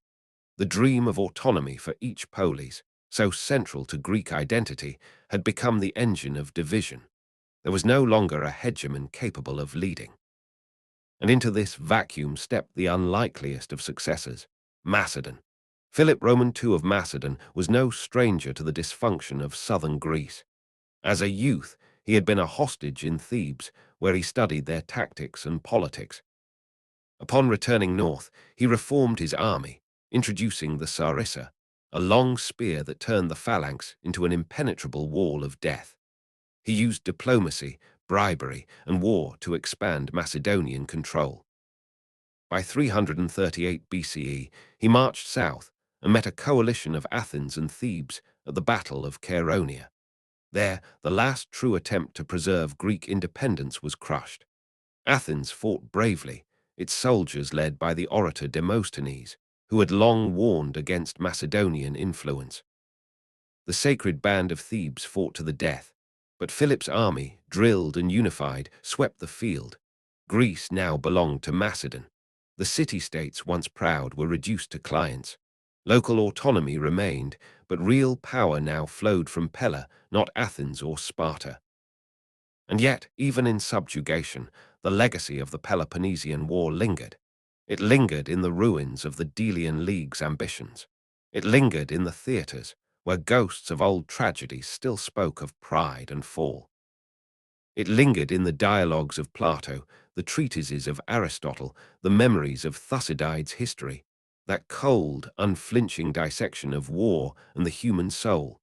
A: The dream of autonomy for each polis, so central to Greek identity, had become the engine of division. There was no longer a hegemon capable of leading. And into this vacuum stepped the unlikeliest of successors, Macedon. Philip Roman II of Macedon was no stranger to the dysfunction of southern Greece. As a youth, he had been a hostage in Thebes, where he studied their tactics and politics. Upon returning north, he reformed his army, introducing the sarissa, a long spear that turned the phalanx into an impenetrable wall of death. He used diplomacy, bribery, and war to expand Macedonian control. By 338 BCE, he marched south and met a coalition of Athens and Thebes at the Battle of Chaeronea. There, the last true attempt to preserve Greek independence was crushed. Athens fought bravely, its soldiers led by the orator Demosthenes, who had long warned against Macedonian influence. The sacred band of Thebes fought to the death, but Philip's army, drilled and unified, swept the field. Greece now belonged to Macedon. The city-states, once proud, were reduced to clients. Local autonomy remained, but real power now flowed from Pella, not Athens or Sparta. And yet, even in subjugation, the legacy of the Peloponnesian War lingered. It lingered in the ruins of the Delian League's ambitions. It lingered in the theatres, where ghosts of old tragedies still spoke of pride and fall. It lingered in the dialogues of Plato, the treatises of Aristotle, the memories of Thucydides' history, that cold, unflinching dissection of war and the human soul.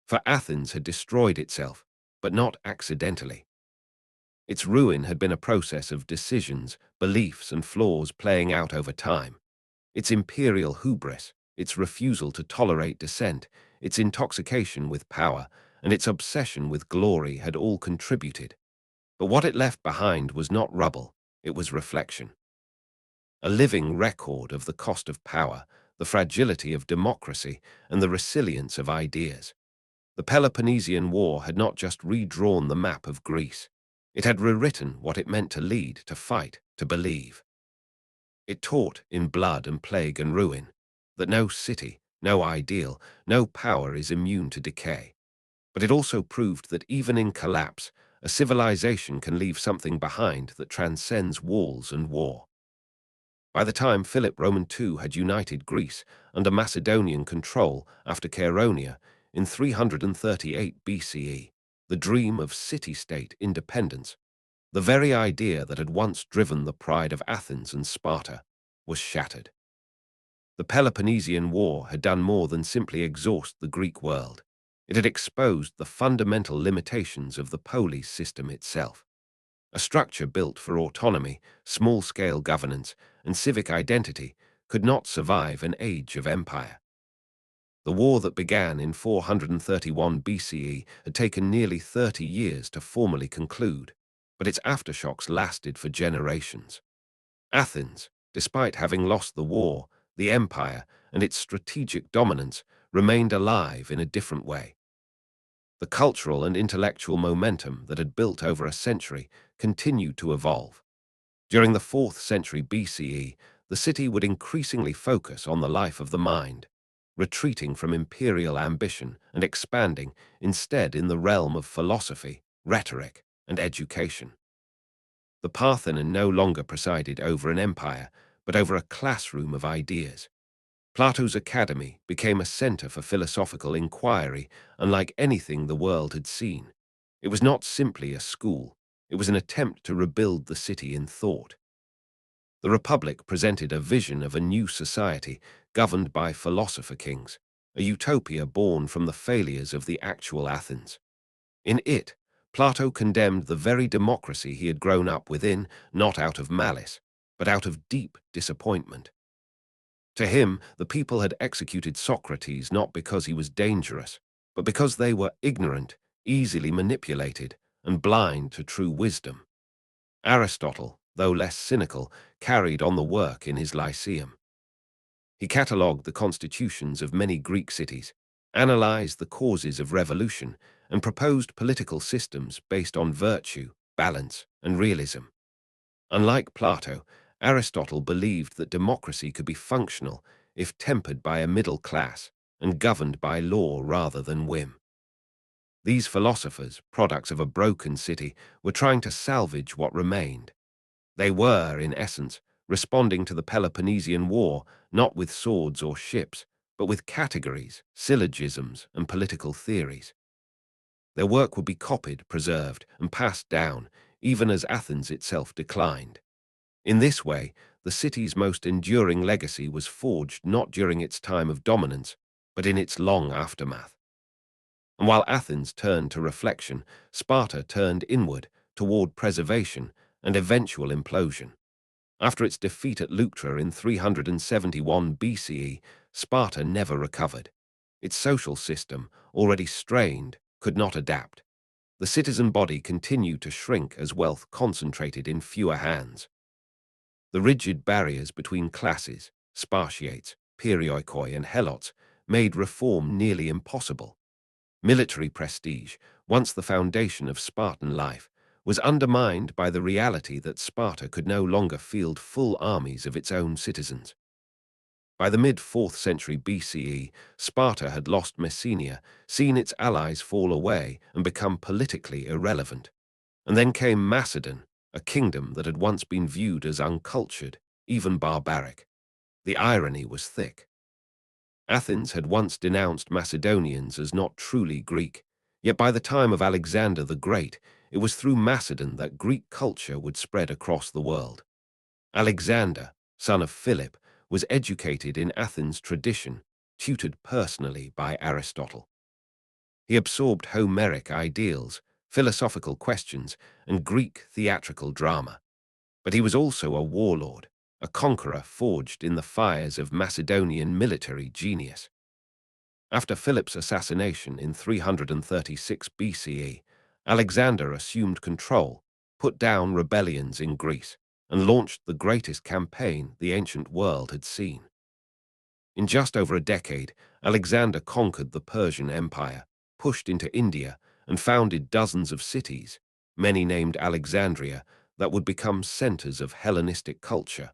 A: For Athens had destroyed itself, but not accidentally. Its ruin had been a process of decisions, beliefs, and flaws playing out over time. Its imperial hubris, its refusal to tolerate dissent, its intoxication with power, and its obsession with glory had all contributed. But what it left behind was not rubble, it was reflection. A living record of the cost of power, the fragility of democracy, and the resilience of ideas. The Peloponnesian War had not just redrawn the map of Greece. It had rewritten what it meant to lead, to fight, to believe. It taught in blood and plague and ruin that no city, no ideal, no power is immune to decay. But it also proved that even in collapse, a civilization can leave something behind that transcends walls and war. By the time Philip Roman II had united Greece under Macedonian control after Chaeronea in 338 BCE, the dream of city-state independence, the very idea that had once driven the pride of Athens and Sparta, was shattered. The Peloponnesian War had done more than simply exhaust the Greek world. It had exposed the fundamental limitations of the polis system itself. A structure built for autonomy, small-scale governance, and civic identity could not survive an age of empire. The war that began in 431 BCE had taken nearly 30 years to formally conclude, but its aftershocks lasted for generations. Athens, despite having lost the war, the empire, and its strategic dominance, remained alive in a different way. The cultural and intellectual momentum that had built over a century continued to evolve. During the 4th century BCE, the city would increasingly focus on the life of the mind, retreating from imperial ambition and expanding instead in the realm of philosophy, rhetoric, and education. The Parthenon no longer presided over an empire, but over a classroom of ideas. Plato's academy became a center for philosophical inquiry, unlike anything the world had seen. It was not simply a school, it was an attempt to rebuild the city in thought. The Republic presented a vision of a new society governed by philosopher kings, a utopia born from the failures of the actual Athens. In it, Plato condemned the very democracy he had grown up within, not out of malice, but out of deep disappointment. To him, the people had executed Socrates not because he was dangerous, but because they were ignorant, easily manipulated, and blind to true wisdom. Aristotle, though less cynical, carried on the work in his Lyceum. He catalogued the constitutions of many Greek cities, analyzed the causes of revolution, and proposed political systems based on virtue, balance, and realism. Unlike Plato, Aristotle believed that democracy could be functional if tempered by a middle class and governed by law rather than whim. These philosophers, products of a broken city, were trying to salvage what remained. They were, in essence, responding to the Peloponnesian War not with swords or ships, but with categories, syllogisms, and political theories. Their work would be copied, preserved, and passed down, even as Athens itself declined. In this way, the city's most enduring legacy was forged not during its time of dominance, but in its long aftermath. And while Athens turned to reflection, Sparta turned inward toward preservation and eventual implosion. After its defeat at Leuctra in 371 BCE, Sparta never recovered. Its social system, already strained, could not adapt. The citizen body continued to shrink as wealth concentrated in fewer hands. The rigid barriers between classes, spartiates, perioikoi, and helots, made reform nearly impossible. Military prestige, once the foundation of Spartan life, was undermined by the reality that Sparta could no longer field full armies of its own citizens. By the mid-4th century BCE, Sparta had lost Messenia, seen its allies fall away, and become politically irrelevant. And then came Macedon, a kingdom that had once been viewed as uncultured, even barbaric. The irony was thick. Athens had once denounced Macedonians as not truly Greek, yet by the time of Alexander the Great, it was through Macedon that Greek culture would spread across the world. Alexander, son of Philip, was educated in Athens' tradition, tutored personally by Aristotle. He absorbed Homeric ideals, philosophical questions, and Greek theatrical drama. But he was also a warlord, a conqueror forged in the fires of Macedonian military genius. After Philip's assassination in 336 BCE, Alexander assumed control, put down rebellions in Greece, and launched the greatest campaign the ancient world had seen. In just over a decade, Alexander conquered the Persian Empire, pushed into India, and founded dozens of cities, many named Alexandria, that would become centers of Hellenistic culture.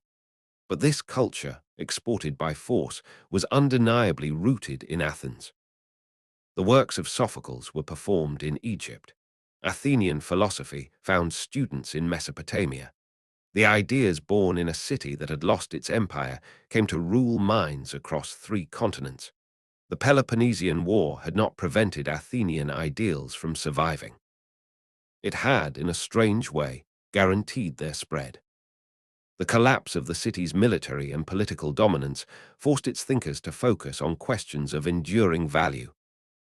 A: But this culture, exported by force, was undeniably rooted in Athens. The works of Sophocles were performed in Egypt. Athenian philosophy found students in Mesopotamia. The ideas born in a city that had lost its empire came to rule minds across 3 continents. The Peloponnesian War had not prevented Athenian ideals from surviving. It had, in a strange way, guaranteed their spread. The collapse of the city's military and political dominance forced its thinkers to focus on questions of enduring value,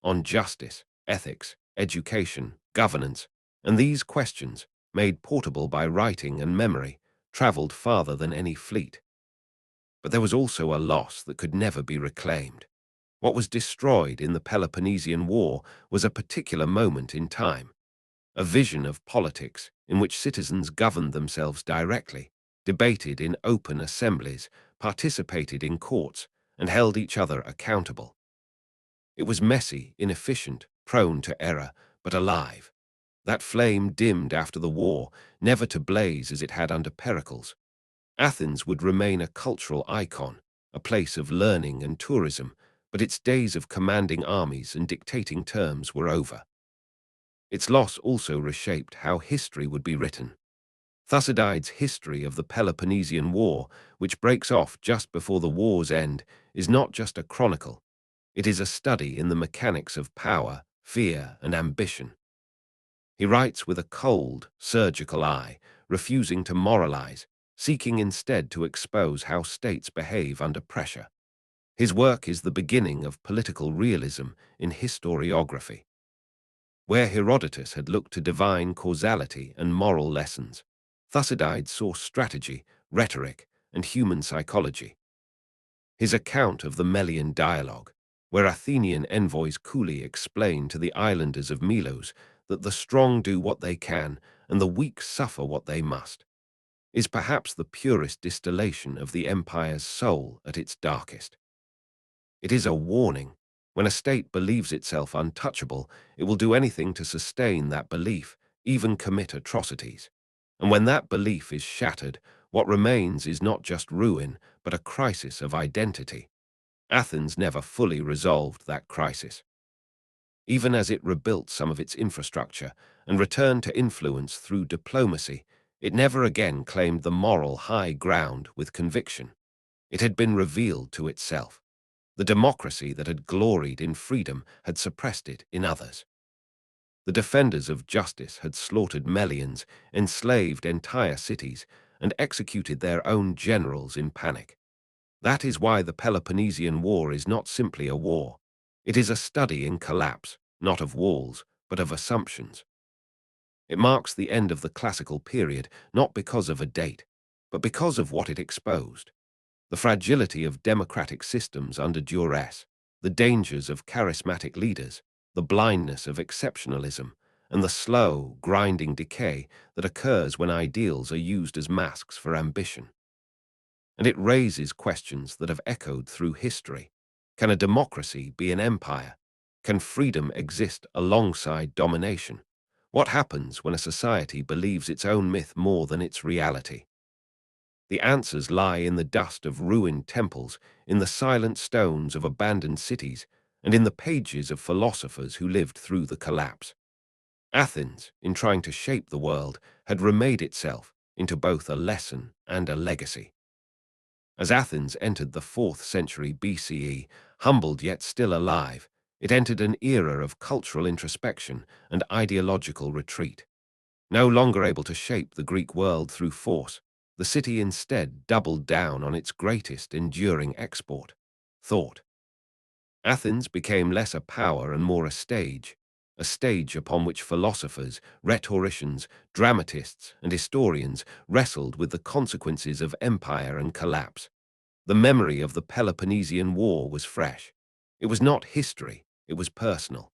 A: on justice, ethics, education, governance, and these questions, made portable by writing and memory, traveled farther than any fleet. But there was also a loss that could never be reclaimed. What was destroyed in the Peloponnesian War was a particular moment in time, a vision of politics in which citizens governed themselves directly, debated in open assemblies, participated in courts, and held each other accountable. It was messy, inefficient, prone to error, but alive. That flame dimmed after the war, never to blaze as it had under Pericles. Athens would remain a cultural icon, a place of learning and tourism, but its days of commanding armies and dictating terms were over. Its loss also reshaped how history would be written. Thucydides' history of the Peloponnesian War, which breaks off just before the war's end, is not just a chronicle. It is a study in the mechanics of power, fear, and ambition. He writes with a cold, surgical eye, refusing to moralize, seeking instead to expose how states behave under pressure. His work is the beginning of political realism in historiography. Where Herodotus had looked to divine causality and moral lessons, Thucydides saw strategy, rhetoric, and human psychology. His account of the Melian dialogue, where Athenian envoys coolly explain to the islanders of Melos that the strong do what they can and the weak suffer what they must, is perhaps the purest distillation of the empire's soul at its darkest. It is a warning. When a state believes itself untouchable, it will do anything to sustain that belief, even commit atrocities. And when that belief is shattered, what remains is not just ruin, but a crisis of identity. Athens never fully resolved that crisis. Even as it rebuilt some of its infrastructure and returned to influence through diplomacy, it never again claimed the moral high ground with conviction. It had been revealed to itself. The democracy that had gloried in freedom had suppressed it in others. The defenders of justice had slaughtered Melians, enslaved entire cities, and executed their own generals in panic. That is why the Peloponnesian War is not simply a war. It is a study in collapse, not of walls, but of assumptions. It marks the end of the classical period, not because of a date, but because of what it exposed. The fragility of democratic systems under duress, the dangers of charismatic leaders, the blindness of exceptionalism, and the slow, grinding decay that occurs when ideals are used as masks for ambition. And it raises questions that have echoed through history. Can a democracy be an empire? Can freedom exist alongside domination? What happens when a society believes its own myth more than its reality? The answers lie in the dust of ruined temples, in the silent stones of abandoned cities, and in the pages of philosophers who lived through the collapse. Athens, in trying to shape the world, had remade itself into both a lesson and a legacy. As Athens entered the 4th century BCE, humbled yet still alive, it entered an era of cultural introspection and ideological retreat. No longer able to shape the Greek world through force, the city instead doubled down on its greatest enduring export, thought. Athens became less a power and more a stage upon which philosophers, rhetoricians, dramatists, and historians wrestled with the consequences of empire and collapse. The memory of the Peloponnesian War was fresh. It was not history, it was personal.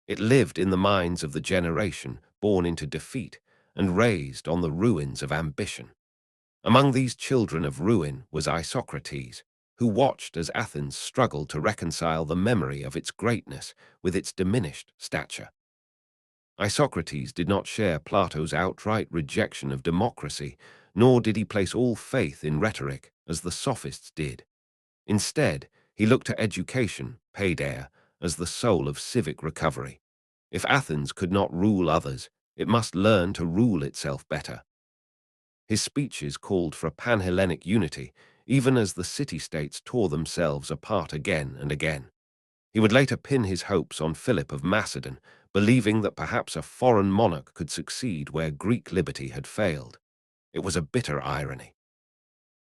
A: It lived in the minds of the generation born into defeat and raised on the ruins of ambition. Among these children of ruin was Isocrates, who watched as Athens struggled to reconcile the memory of its greatness with its diminished stature. Isocrates did not share Plato's outright rejection of democracy, nor did he place all faith in rhetoric as the sophists did. Instead, he looked to education, paideia, as the soul of civic recovery. If Athens could not rule others, it must learn to rule itself better. His speeches called for a pan-Hellenic unity, even as the city-states tore themselves apart again and again. He would later pin his hopes on Philip of Macedon, believing that perhaps a foreign monarch could succeed where Greek liberty had failed. It was a bitter irony.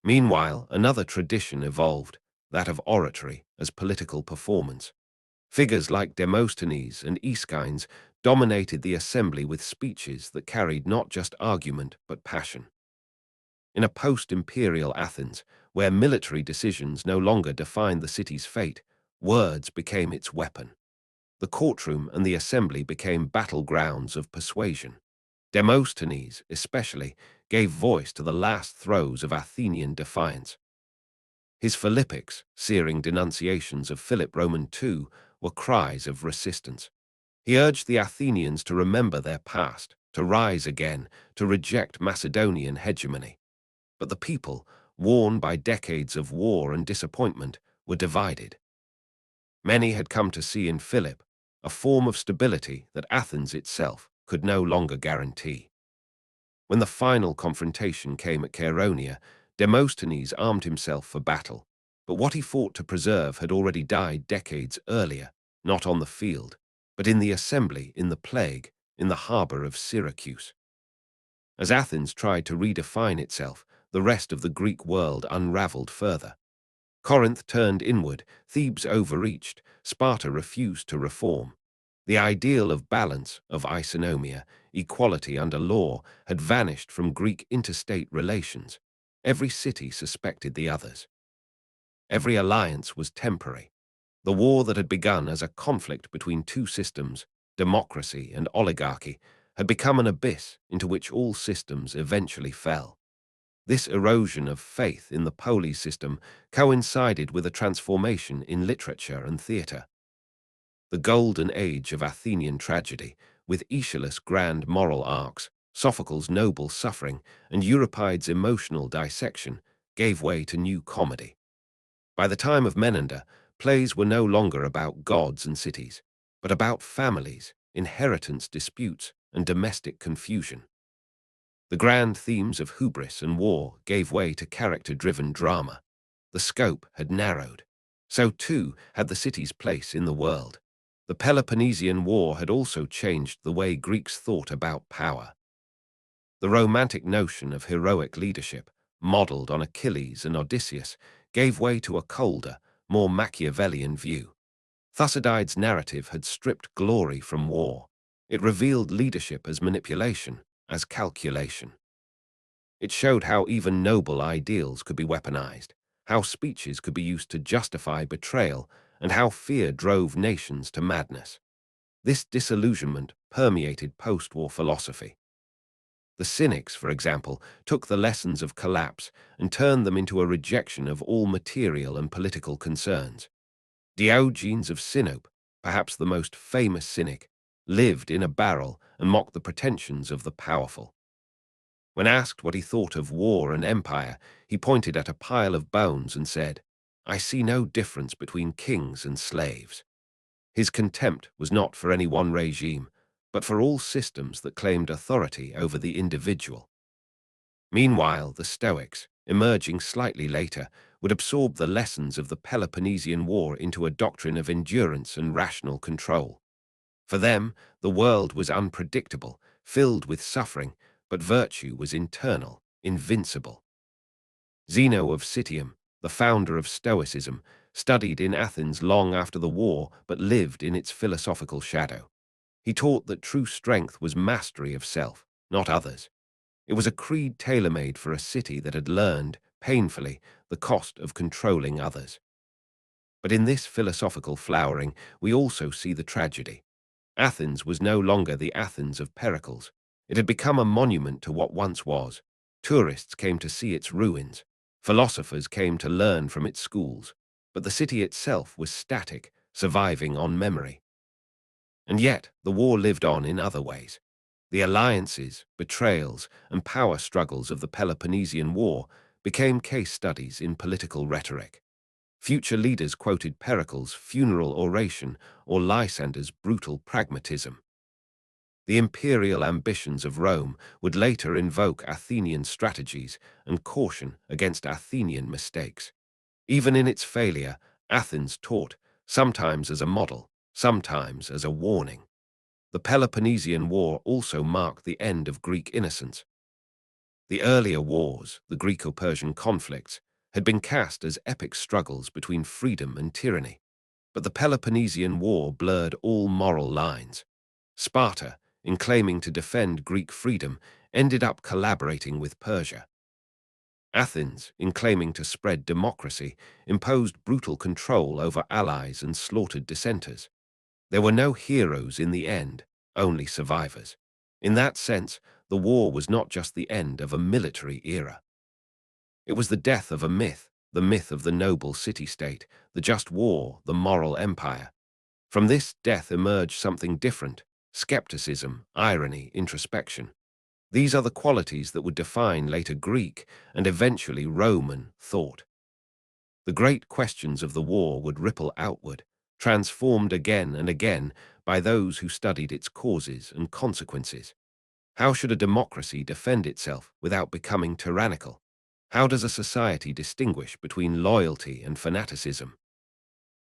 A: Meanwhile, another tradition evolved, that of oratory as political performance. Figures like Demosthenes and Aeschines dominated the assembly with speeches that carried not just argument but passion. In a post-imperial Athens, where military decisions no longer defined the city's fate, words became its weapon. The courtroom and the assembly became battlegrounds of persuasion. Demosthenes, especially, gave voice to the last throes of Athenian defiance. His Philippics, searing denunciations of Philip Roman II, were cries of resistance. He urged the Athenians to remember their past, to rise again, to reject Macedonian hegemony. But the people, worn by decades of war and disappointment, were divided. Many had come to see in Philip a form of stability that Athens itself could no longer guarantee. When the final confrontation came at Chaeronea, Demosthenes armed himself for battle, but what he fought to preserve had already died decades earlier, not on the field, but in the assembly, in the plague, in the harbor of Syracuse. As Athens tried to redefine itself, the rest of the Greek world unraveled further. Corinth turned inward, Thebes overreached, Sparta refused to reform. The ideal of balance, of isonomia, equality under law, had vanished from Greek interstate relations. Every city suspected the others. Every alliance was temporary. The war that had begun as a conflict between two systems, democracy and oligarchy, had become an abyss into which all systems eventually fell. This erosion of faith in the polis system coincided with a transformation in literature and theatre. The golden age of Athenian tragedy, with Aeschylus' grand moral arcs, Sophocles' noble suffering, and Euripides' emotional dissection, gave way to new comedy. By the time of Menander, plays were no longer about gods and cities, but about families, inheritance disputes, and domestic confusion. The grand themes of hubris and war gave way to character-driven drama. The scope had narrowed. So too had the city's place in the world. The Peloponnesian War had also changed the way Greeks thought about power. The romantic notion of heroic leadership, modeled on Achilles and Odysseus, gave way to a colder, more Machiavellian view. Thucydides' narrative had stripped glory from war. It revealed leadership as manipulation, as calculation. It showed how even noble ideals could be weaponized, how speeches could be used to justify betrayal, and how fear drove nations to madness. This disillusionment permeated post-war philosophy. The Cynics, for example, took the lessons of collapse and turned them into a rejection of all material and political concerns. Diogenes of Sinope, perhaps the most famous cynic, lived in a barrel and mocked the pretensions of the powerful. When asked what he thought of war and empire, he pointed at a pile of bones and said, "I see no difference between kings and slaves." His contempt was not for any one regime, but for all systems that claimed authority over the individual. Meanwhile, the Stoics, emerging slightly later, would absorb the lessons of the Peloponnesian War into a doctrine of endurance and rational control. For them, the world was unpredictable, filled with suffering, but virtue was internal, invincible. Zeno of Citium, the founder of Stoicism, studied in Athens long after the war but lived in its philosophical shadow. He taught that true strength was mastery of self, not others. It was a creed tailor-made for a city that had learned, painfully, the cost of controlling others. But in this philosophical flowering, we also see the tragedy. Athens was no longer the Athens of Pericles. It had become a monument to what once was. Tourists came to see its ruins. Philosophers came to learn from its schools. But the city itself was static, surviving on memory. And yet, the war lived on in other ways. The alliances, betrayals, and power struggles of the Peloponnesian War became case studies in political rhetoric. Future leaders quoted Pericles' funeral oration or Lysander's brutal pragmatism. The imperial ambitions of Rome would later invoke Athenian strategies and caution against Athenian mistakes. Even in its failure, Athens taught, sometimes as a model, sometimes as a warning. The Peloponnesian War also marked the end of Greek innocence. The earlier wars, the Greco-Persian conflicts, had been cast as epic struggles between freedom and tyranny. But the Peloponnesian War blurred all moral lines. Sparta, in claiming to defend Greek freedom, ended up collaborating with Persia. Athens, in claiming to spread democracy, imposed brutal control over allies and slaughtered dissenters. There were no heroes in the end, only survivors. In that sense, the war was not just the end of a military era. It was the death of a myth, the myth of the noble city-state, the just war, the moral empire. From this death emerged something different: skepticism, irony, introspection. These are the qualities that would define later Greek and eventually Roman thought. The great questions of the war would ripple outward, transformed again and again by those who studied its causes and consequences. How should a democracy defend itself without becoming tyrannical? How does a society distinguish between loyalty and fanaticism?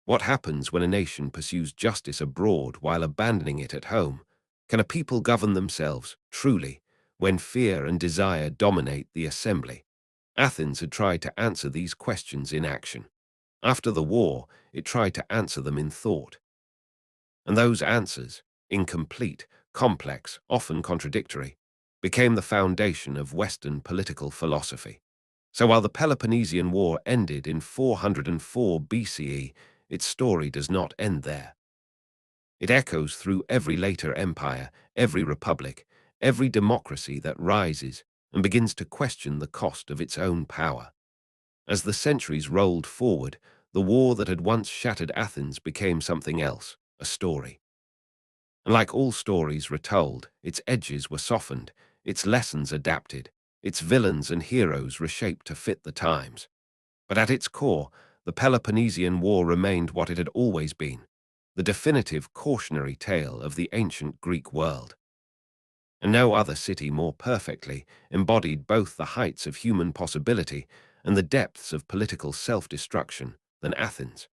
A: What happens when a nation pursues justice abroad while abandoning it at home? Can a people govern themselves, truly, when fear and desire dominate the assembly? Athens had tried to answer these questions in action. After the war, it tried to answer them in thought. And those answers, incomplete, complex, often contradictory, became the foundation of Western political philosophy. So while the Peloponnesian War ended in 404 BCE, its story does not end there. It echoes through every later empire, every republic, every democracy that rises and begins to question the cost of its own power. As the centuries rolled forward, the war that had once shattered Athens became something else, a story. And like all stories retold, its edges were softened, its lessons adapted, its villains and heroes reshaped to fit the times. But at its core, the Peloponnesian War remained what it had always been, the definitive cautionary tale of the ancient Greek world. And no other city more perfectly embodied both the heights of human possibility and the depths of political self-destruction than Athens.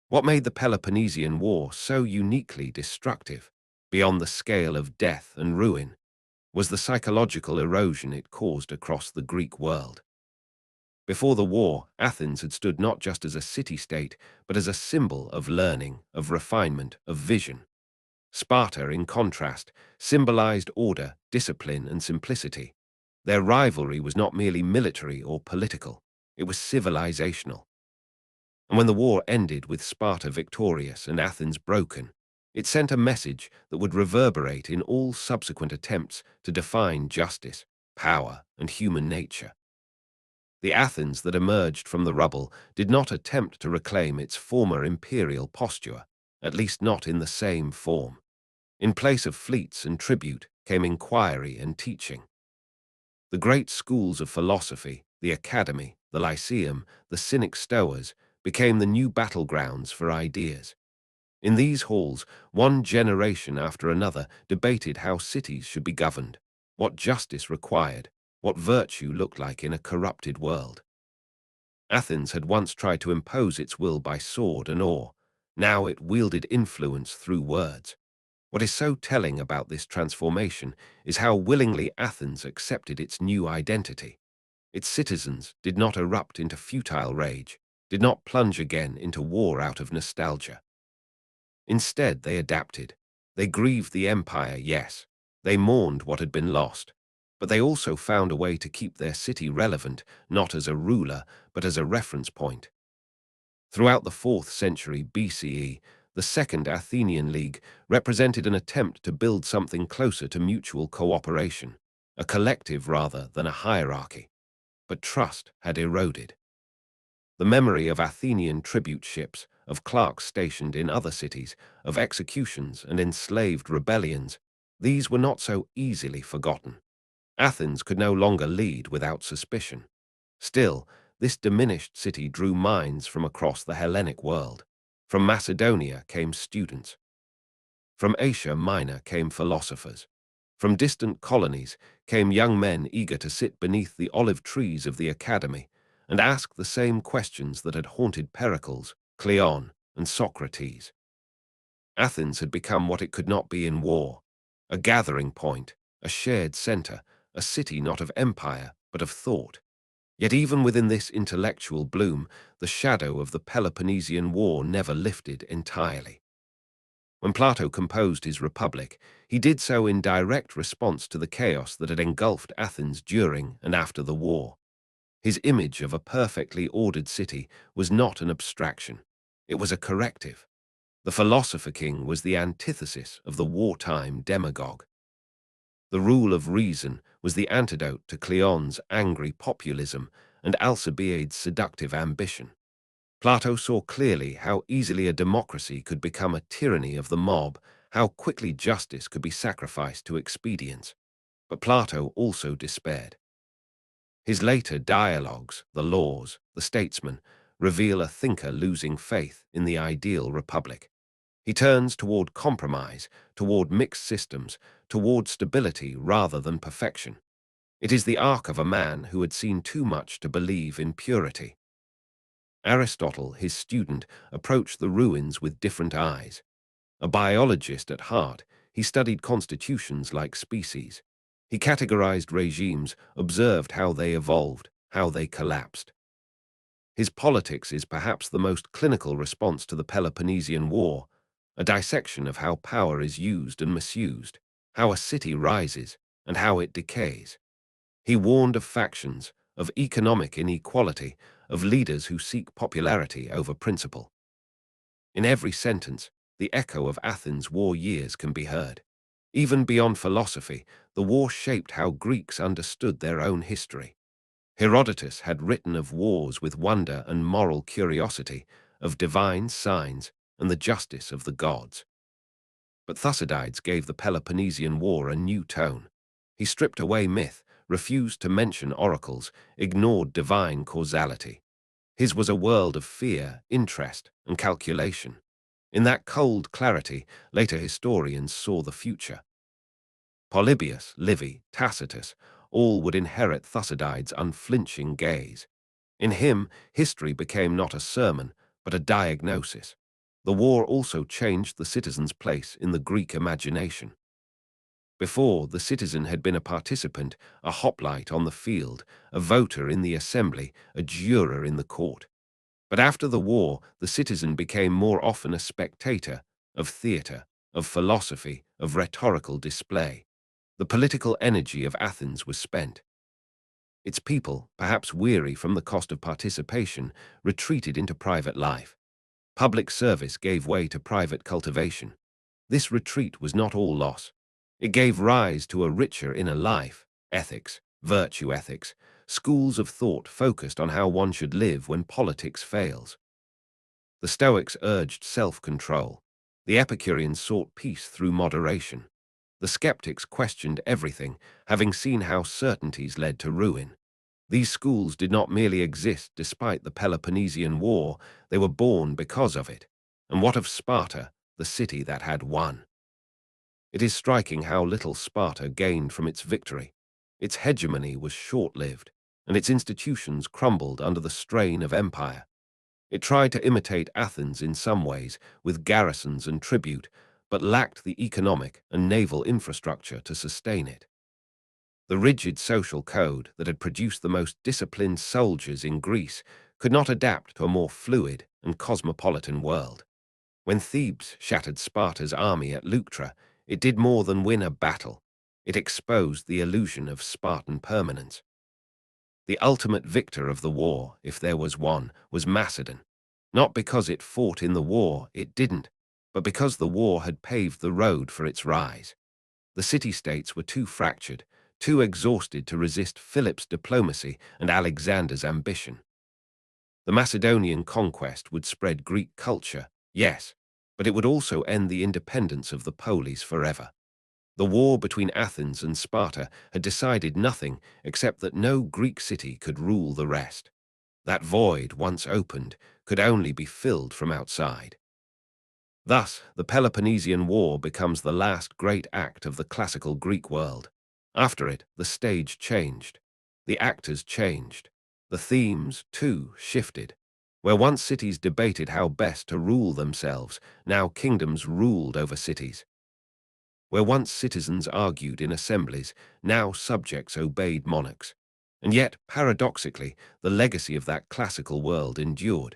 A: What made the Peloponnesian War so uniquely destructive, beyond the scale of death and ruin, was the psychological erosion it caused across the Greek world. Before the war, Athens had stood not just as a city-state, but as a symbol of learning, of refinement, of vision. Sparta, in contrast, symbolized order, discipline, and simplicity. Their rivalry was not merely military or political, it was civilizational. And when the war ended with Sparta victorious and Athens broken, it sent a message that would reverberate in all subsequent attempts to define justice, power, and human nature. The Athens that emerged from the rubble did not attempt to reclaim its former imperial posture, at least not in the same form. In place of fleets and tribute came inquiry and teaching. The great schools of philosophy, the academy, the lyceum, the Cynic Stoas, became the new battlegrounds for ideas. In these halls, one generation after another debated how cities should be governed, what justice required, what virtue looked like in a corrupted world. Athens had once tried to impose its will by sword and oar. Now it wielded influence through words. What is so telling about this transformation is how willingly Athens accepted its new identity. Its citizens did not erupt into futile rage, did not plunge again into war out of nostalgia. Instead, they adapted. They grieved the empire, yes. They mourned what had been lost. But they also found a way to keep their city relevant, not as a ruler, but as a reference point. Throughout the 4th century BCE, the Second Athenian League represented an attempt to build something closer to mutual cooperation, a collective rather than a hierarchy. But trust had eroded. The memory of Athenian tribute ships, of clerks stationed in other cities, of executions and enslaved rebellions, these were not so easily forgotten. Athens could no longer lead without suspicion. Still, this diminished city drew minds from across the Hellenic world. From Macedonia came students. From Asia Minor came philosophers. From distant colonies came young men eager to sit beneath the olive trees of the academy and ask the same questions that had haunted Pericles, Cleon, and Socrates. Athens had become what it could not be in war, a gathering point, a shared center, a city not of empire, but of thought. Yet even within this intellectual bloom, the shadow of the Peloponnesian War never lifted entirely. When Plato composed his Republic, he did so in direct response to the chaos that had engulfed Athens during and after the war. His image of a perfectly ordered city was not an abstraction. It was a corrective. The philosopher king was the antithesis of the wartime demagogue. The rule of reason was the antidote to Cleon's angry populism and Alcibiades' seductive ambition. Plato saw clearly how easily a democracy could become a tyranny of the mob, how quickly justice could be sacrificed to expedience. But Plato also despaired. His later dialogues, the Laws, the Statesman, reveal a thinker losing faith in the ideal republic. He turns toward compromise, toward mixed systems, toward stability rather than perfection. It is the arc of a man who had seen too much to believe in purity. Aristotle, his student, approached the ruins with different eyes. A biologist at heart, he studied constitutions like species. He categorized regimes, observed how they evolved, how they collapsed. His politics is perhaps the most clinical response to the Peloponnesian War, a dissection of how power is used and misused, how a city rises, and how it decays. He warned of factions, of economic inequality, of leaders who seek popularity over principle. In every sentence, the echo of Athens' war years can be heard. Even beyond philosophy, the war shaped how Greeks understood their own history. Herodotus had written of wars with wonder and moral curiosity, of divine signs and the justice of the gods. But Thucydides gave the Peloponnesian War a new tone. He stripped away myth, refused to mention oracles, ignored divine causality. His was a world of fear, interest, and calculation. In that cold clarity, later historians saw the future. Polybius, Livy, Tacitus, all would inherit Thucydides' unflinching gaze. In him, history became not a sermon, but a diagnosis. The war also changed the citizen's place in the Greek imagination. Before, the citizen had been a participant, a hoplite on the field, a voter in the assembly, a juror in the court. But after the war, the citizen became more often a spectator of theatre, of philosophy, of rhetorical display. The political energy of Athens was spent. Its people, perhaps weary from the cost of participation, retreated into private life. Public service gave way to private cultivation. This retreat was not all loss. It gave rise to a richer inner life, ethics, virtue ethics, schools of thought focused on how one should live when politics fails. The Stoics urged self-control. The Epicureans sought peace through moderation. The skeptics questioned everything, having seen how certainties led to ruin. These schools did not merely exist despite the Peloponnesian War, they were born because of it. And what of Sparta, the city that had won? It is striking how little Sparta gained from its victory. Its hegemony was short-lived, and its institutions crumbled under the strain of empire. It tried to imitate Athens in some ways, with garrisons and tribute, but lacked the economic and naval infrastructure to sustain it. The rigid social code that had produced the most disciplined soldiers in Greece could not adapt to a more fluid and cosmopolitan world. When Thebes shattered Sparta's army at Leuctra, it did more than win a battle. It exposed the illusion of Spartan permanence. The ultimate victor of the war, if there was one, was Macedon. Not because it fought in the war, it didn't, but because the war had paved the road for its rise. The city-states were too fractured, too exhausted to resist Philip's diplomacy and Alexander's ambition. The Macedonian conquest would spread Greek culture, yes, but it would also end the independence of the Polis forever. The war between Athens and Sparta had decided nothing except that no Greek city could rule the rest. That void, once opened, could only be filled from outside. Thus, the Peloponnesian War becomes the last great act of the classical Greek world. After it, the stage changed. The actors changed. The themes, too, shifted. Where once cities debated how best to rule themselves, now kingdoms ruled over cities. Where once citizens argued in assemblies, now subjects obeyed monarchs. And yet, paradoxically, the legacy of that classical world endured.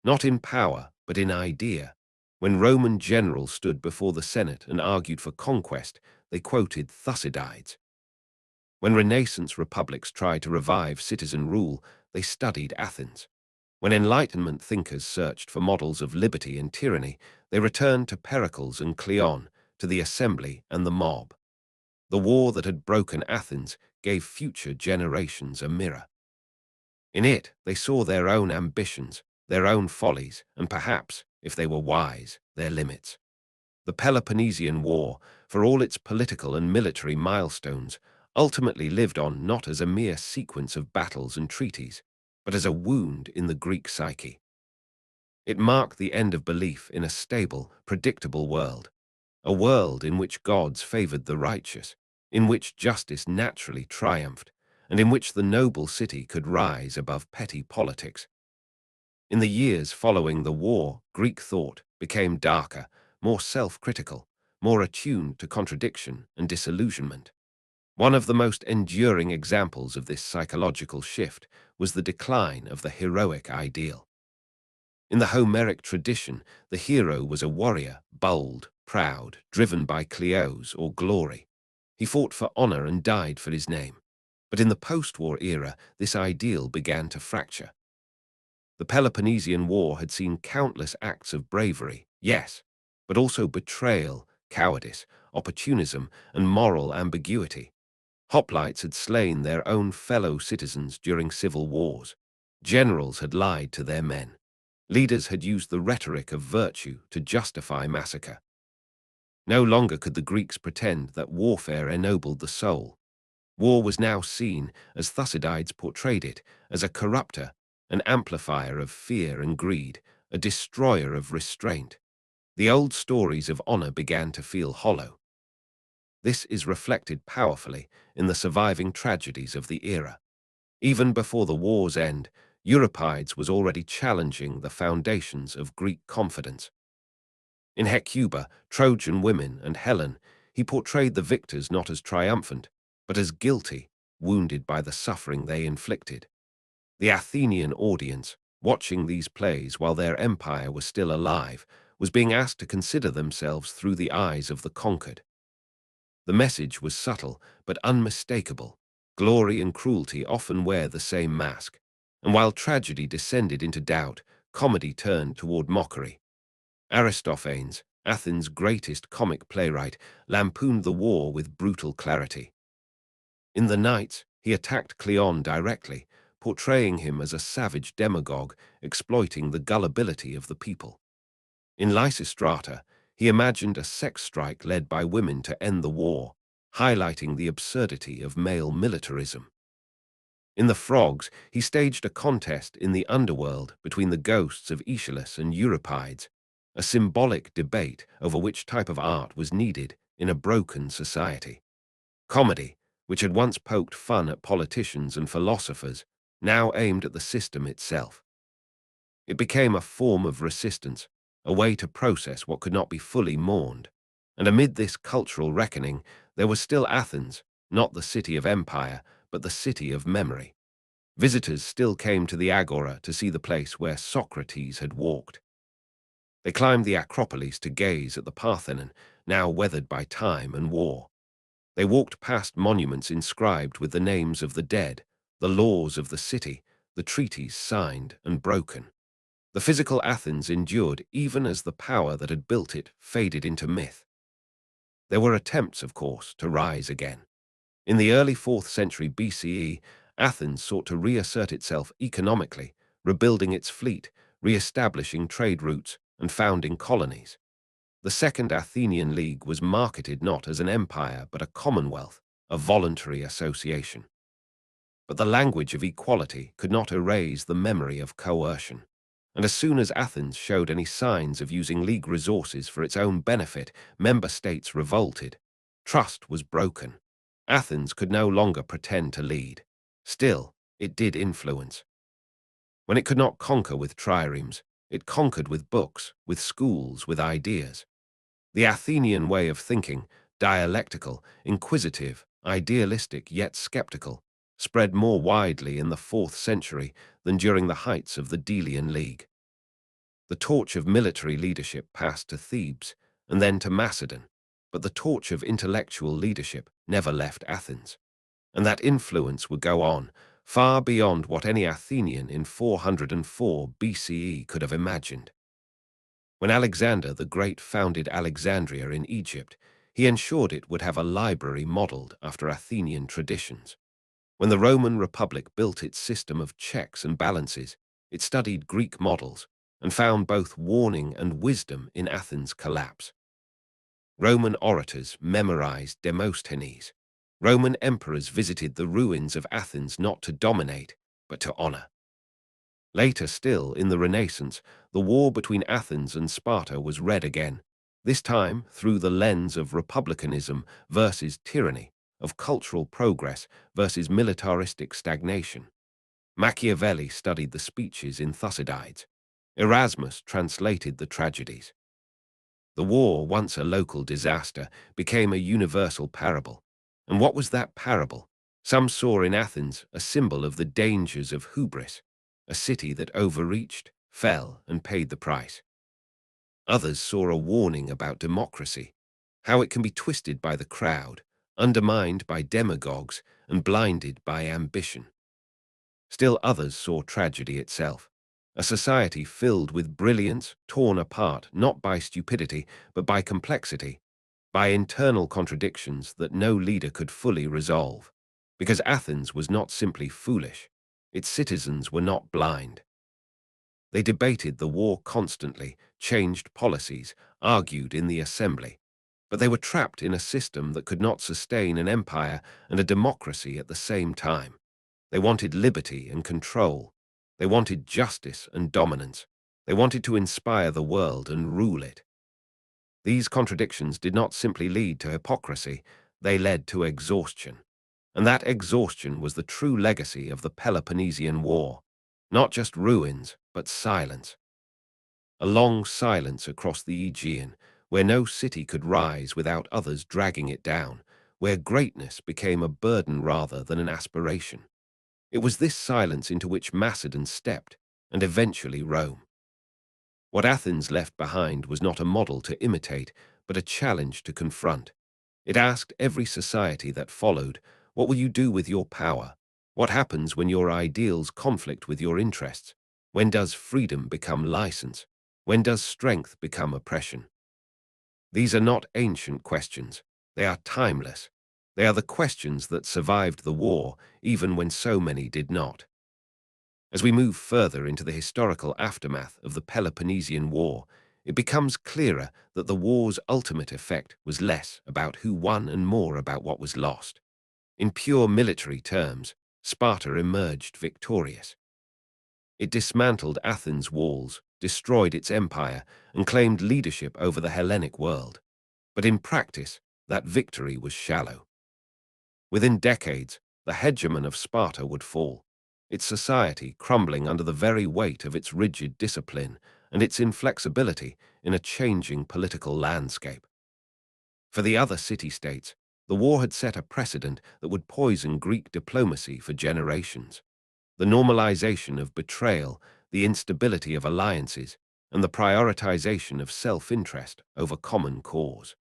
A: Not in power, but in idea. When Roman generals stood before the Senate and argued for conquest, they quoted Thucydides. When Renaissance republics tried to revive citizen rule, they studied Athens. When Enlightenment thinkers searched for models of liberty and tyranny, they returned to Pericles and Cleon, to the assembly and the mob. The war that had broken Athens gave future generations a mirror. In it, they saw their own ambitions, their own follies, and perhaps, if they were wise, their limits. The Peloponnesian War, for all its political and military milestones, ultimately lived on not as a mere sequence of battles and treaties, but as a wound in the Greek psyche. It marked the end of belief in a stable, predictable world, a world in which gods favored the righteous, in which justice naturally triumphed, and in which the noble city could rise above petty politics. In the years following the war, Greek thought became darker, more self-critical, more attuned to contradiction and disillusionment. One of the most enduring examples of this psychological shift was the decline of the heroic ideal. In the Homeric tradition, the hero was a warrior, bold, proud, driven by kleos or glory. He fought for honor and died for his name. But in the post-war era, this ideal began to fracture. The Peloponnesian War had seen countless acts of bravery, yes, but also betrayal, cowardice, opportunism, and moral ambiguity. Hoplites had slain their own fellow citizens during civil wars. Generals had lied to their men. Leaders had used the rhetoric of virtue to justify massacre. No longer could the Greeks pretend that warfare ennobled the soul. War was now seen, as Thucydides portrayed it, as a corrupter, an amplifier of fear and greed, a destroyer of restraint. The old stories of honor began to feel hollow. This is reflected powerfully in the surviving tragedies of the era. Even before the war's end, Euripides was already challenging the foundations of Greek confidence. In Hecuba, Trojan Women, and Helen, he portrayed the victors not as triumphant, but as guilty, wounded by the suffering they inflicted. The Athenian audience, watching these plays while their empire was still alive, was being asked to consider themselves through the eyes of the conquered. The message was subtle but unmistakable. Glory and cruelty often wear the same mask, and while tragedy descended into doubt, comedy turned toward mockery. Aristophanes, Athens' greatest comic playwright, lampooned the war with brutal clarity. In the Knights, he attacked Cleon directly, portraying him as a savage demagogue exploiting the gullibility of the people. In Lysistrata, he imagined a sex strike led by women to end the war, highlighting the absurdity of male militarism. In The Frogs, he staged a contest in the underworld between the ghosts of Aeschylus and Euripides, a symbolic debate over which type of art was needed in a broken society. Comedy, which had once poked fun at politicians and philosophers, now aimed at the system itself. It became a form of resistance, a way to process what could not be fully mourned. And amid this cultural reckoning, there was still Athens, not the city of empire, but the city of memory. Visitors still came to the Agora to see the place where Socrates had walked. They climbed the Acropolis to gaze at the Parthenon, now weathered by time and war. They walked past monuments inscribed with the names of the dead, the laws of the city, the treaties signed and broken. The physical Athens endured even as the power that had built it faded into myth. There were attempts, of course, to rise again. In the early 4th century BCE, Athens sought to reassert itself economically, rebuilding its fleet, re-establishing trade routes, and founding colonies. The Second Athenian League was marketed not as an empire but a commonwealth, a voluntary association. But the language of equality could not erase the memory of coercion. And as soon as Athens showed any signs of using League resources for its own benefit, member states revolted. Trust was broken. Athens could no longer pretend to lead. Still, it did influence. When it could not conquer with triremes, it conquered with books, with schools, with ideas. The Athenian way of thinking, dialectical, inquisitive, idealistic yet skeptical, spread more widely in the 4th century than during the heights of the Delian League. The torch of military leadership passed to Thebes and then to Macedon, but the torch of intellectual leadership never left Athens. And that influence would go on, far beyond what any Athenian in 404 BCE could have imagined. When Alexander the Great founded Alexandria in Egypt, he ensured it would have a library modeled after Athenian traditions. When the Roman Republic built its system of checks and balances, it studied Greek models and found both warning and wisdom in Athens' collapse. Roman orators memorized Demosthenes. Roman emperors visited the ruins of Athens not to dominate, but to honor. Later still, in the Renaissance, the war between Athens and Sparta was read again, this time through the lens of republicanism versus tyranny, of cultural progress versus militaristic stagnation. Machiavelli studied the speeches in Thucydides. Erasmus translated the tragedies. The war, once a local disaster, became a universal parable. And what was that parable? Some saw in Athens a symbol of the dangers of hubris, a city that overreached, fell, and paid the price. Others saw a warning about democracy, how it can be twisted by the crowd, undermined by demagogues and blinded by ambition. Still others saw tragedy itself, a society filled with brilliance torn apart not by stupidity but by complexity, by internal contradictions that no leader could fully resolve. Because Athens was not simply foolish, its citizens were not blind. They debated the war constantly, changed policies, argued in the assembly, but they were trapped in a system that could not sustain an empire and a democracy at the same time. They wanted liberty and control. They wanted justice and dominance. They wanted to inspire the world and rule it. These contradictions did not simply lead to hypocrisy, they led to exhaustion. And that exhaustion was the true legacy of the Peloponnesian War. Not just ruins, but silence. A long silence across the Aegean, where no city could rise without others dragging it down, where greatness became a burden rather than an aspiration. It was this silence into which Macedon stepped, and eventually Rome. What Athens left behind was not a model to imitate, but a challenge to confront. It asked every society that followed, what will you do with your power? What happens when your ideals conflict with your interests? When does freedom become license? When does strength become oppression? These are not ancient questions. They are timeless. They are the questions that survived the war, even when so many did not. As we move further into the historical aftermath of the Peloponnesian War, it becomes clearer that the war's ultimate effect was less about who won and more about what was lost. In pure military terms, Sparta emerged victorious. It dismantled Athens' walls, destroyed its empire, and claimed leadership over the Hellenic world. But in practice, that victory was shallow. Within decades, the hegemon of Sparta would fall, its society crumbling under the very weight of its rigid discipline and its inflexibility in a changing political landscape. For the other city-states, the war had set a precedent that would poison Greek diplomacy for generations. The normalization of betrayal, the instability of alliances, and the prioritization of self-interest over common cause.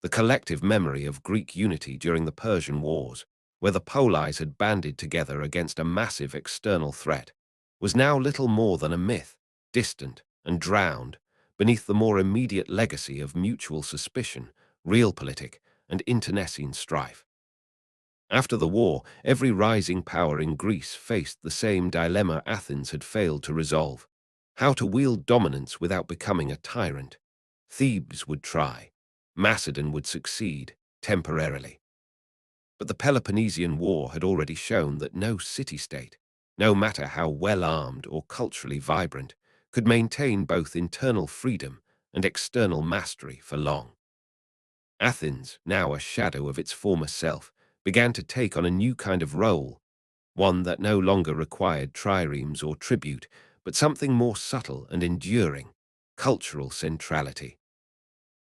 A: The collective memory of Greek unity during the Persian Wars, where the polis had banded together against a massive external threat, was now little more than a myth, distant and drowned beneath the more immediate legacy of mutual suspicion, realpolitik, and internecine strife. After the war, every rising power in Greece faced the same dilemma Athens had failed to resolve: how to wield dominance without becoming a tyrant. Thebes would try. Macedon would succeed, temporarily. But the Peloponnesian War had already shown that no city-state, no matter how well-armed or culturally vibrant, could maintain both internal freedom and external mastery for long. Athens, now a shadow of its former self, began to take on a new kind of role, one that no longer required triremes or tribute, but something more subtle and enduring: cultural centrality.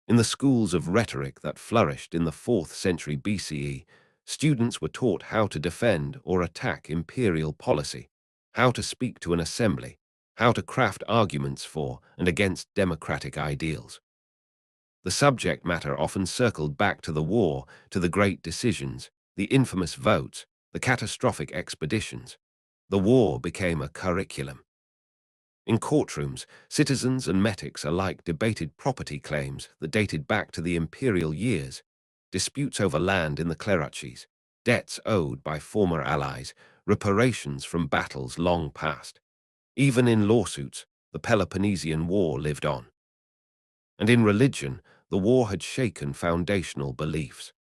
A: In the schools of rhetoric that flourished in the 4th century BCE, students were taught how to defend or attack imperial policy, how to speak to an assembly, how to craft arguments for and against democratic ideals. The subject matter often circled back to the war, to the great decisions, the infamous votes, the catastrophic expeditions. The war became a curriculum. In courtrooms, citizens and metics alike debated property claims that dated back to the imperial years, disputes over land in the cleruchies, debts owed by former allies, reparations from battles long past. Even in lawsuits, the Peloponnesian War lived on. And in religion, the war had shaken foundational beliefs.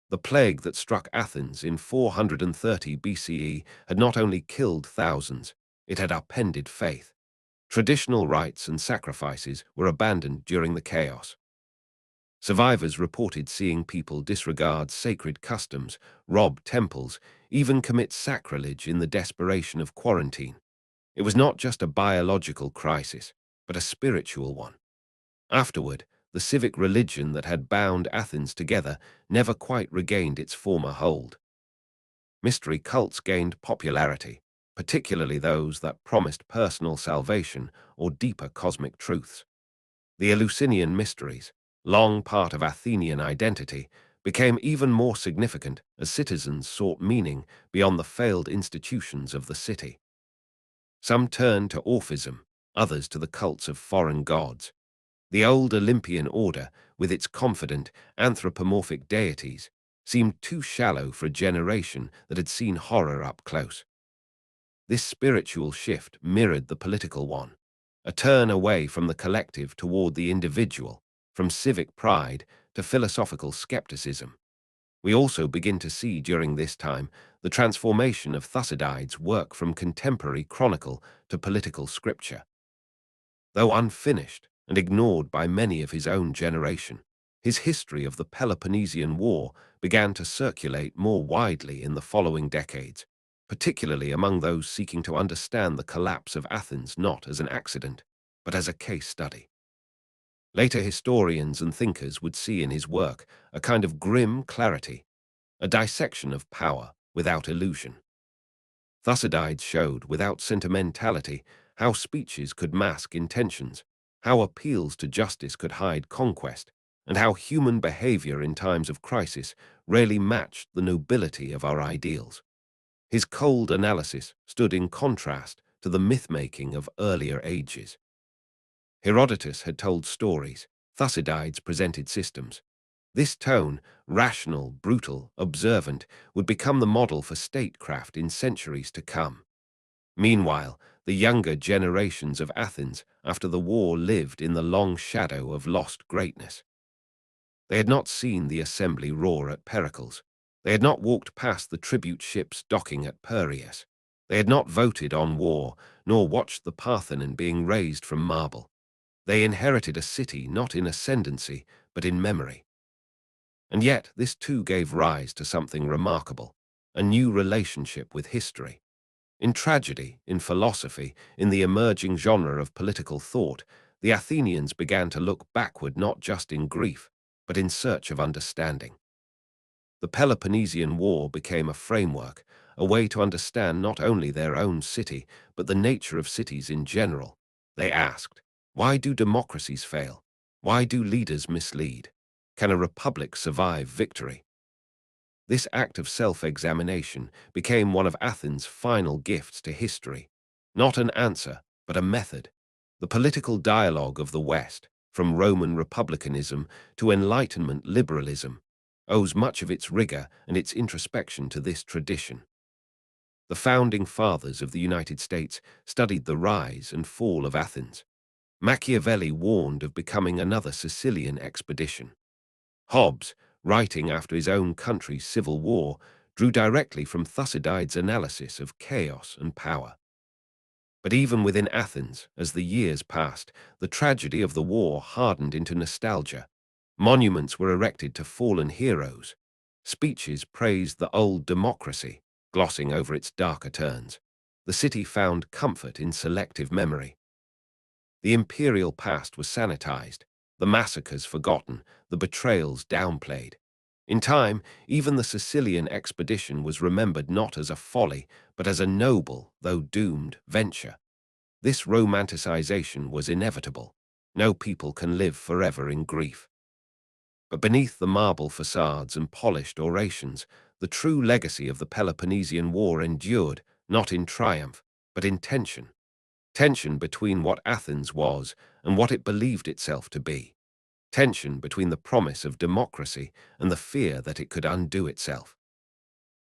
A: The plague that struck Athens in 430 BCE had not only killed thousands, it had upended faith. Traditional rites and sacrifices were abandoned during the chaos. Survivors reported seeing people disregard sacred customs, rob temples, even commit sacrilege in the desperation of quarantine. It was not just a biological crisis, but a spiritual one. Afterward, the civic religion that had bound Athens together never quite regained its former hold. Mystery cults gained popularity, particularly those that promised personal salvation or deeper cosmic truths. The Eleusinian mysteries, long part of Athenian identity, became even more significant as citizens sought meaning beyond the failed institutions of the city. Some turned to Orphism, others to the cults of foreign gods. The old Olympian order, with its confident, anthropomorphic deities, seemed too shallow for a generation that had seen horror up close. This spiritual shift mirrored the political one, a turn away from the collective toward the individual, from civic pride to philosophical skepticism. We also begin to see during this time the transformation of Thucydides' work from contemporary chronicle to political scripture. Though unfinished and ignored by many of his own generation, his history of the Peloponnesian War began to circulate more widely in the following decades, particularly among those seeking to understand the collapse of Athens not as an accident, but as a case study. Later historians and thinkers would see in his work a kind of grim clarity, a dissection of power without illusion. Thucydides showed, without sentimentality, how speeches could mask intentions, how appeals to justice could hide conquest, and how human behavior in times of crisis rarely matched the nobility of our ideals. His cold analysis stood in contrast to the myth-making of earlier ages. Herodotus had told stories, Thucydides presented systems. This tone, rational, brutal, observant, would become the model for statecraft in centuries to come. Meanwhile, the younger generations of Athens after the war lived in the long shadow of lost greatness. They had not seen the assembly roar at Pericles. They had not walked past the tribute ships docking at Piraeus. They had not voted on war, nor watched the Parthenon being raised from marble. They inherited a city not in ascendancy, but in memory. And yet this too gave rise to something remarkable, a new relationship with history. In tragedy, in philosophy, in the emerging genre of political thought, the Athenians began to look backward not just in grief, but in search of understanding. The Peloponnesian War became a framework, a way to understand not only their own city, but the nature of cities in general. They asked, why do democracies fail? Why do leaders mislead? Can a republic survive victory? This act of self-examination became one of Athens' final gifts to history. Not an answer, but a method. The political dialogue of the West, from Roman republicanism to Enlightenment liberalism, owes much of its rigor and its introspection to this tradition. The founding fathers of the United States studied the rise and fall of Athens. Machiavelli warned of becoming another Sicilian expedition. Hobbes, writing after his own country's civil war, drew directly from Thucydides' analysis of chaos and power. But even within Athens, as the years passed, the tragedy of the war hardened into nostalgia. Monuments were erected to fallen heroes. Speeches praised the old democracy, glossing over its darker turns. The city found comfort in selective memory. The imperial past was sanitized, the massacres forgotten, the betrayals downplayed. In time, even the Sicilian expedition was remembered not as a folly, but as a noble, though doomed, venture. This romanticization was inevitable. No people can live forever in grief. But beneath the marble facades and polished orations, the true legacy of the Peloponnesian War endured, not in triumph, but in tension. Tension between what Athens was and what it believed itself to be. Tension between the promise of democracy and the fear that it could undo itself.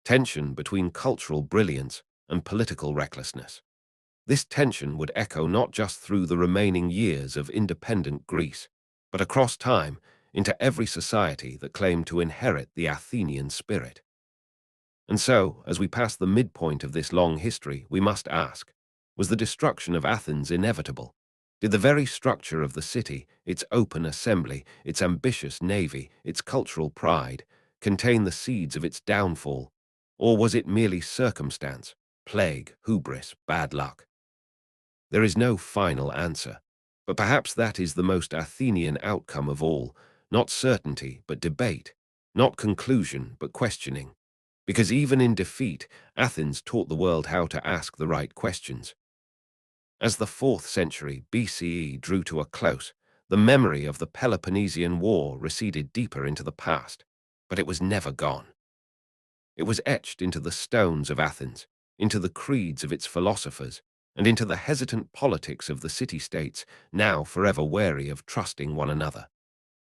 A: Tension between cultural brilliance and political recklessness. This tension would echo not just through the remaining years of independent Greece, but across time into every society that claimed to inherit the Athenian spirit. And so, as we pass the midpoint of this long history, we must ask, was the destruction of Athens inevitable? Did the very structure of the city, its open assembly, its ambitious navy, its cultural pride, contain the seeds of its downfall? Or was it merely circumstance, plague, hubris, bad luck? There is no final answer, but perhaps that is the most Athenian outcome of all, not certainty but debate, not conclusion but questioning. Because even in defeat, Athens taught the world how to ask the right questions. As the 4th century BCE drew to a close, the memory of the Peloponnesian War receded deeper into the past. but it was never gone. It was etched into the stones of Athens, into the creeds of its philosophers, and into the hesitant politics of the city-states, now forever wary of trusting one another.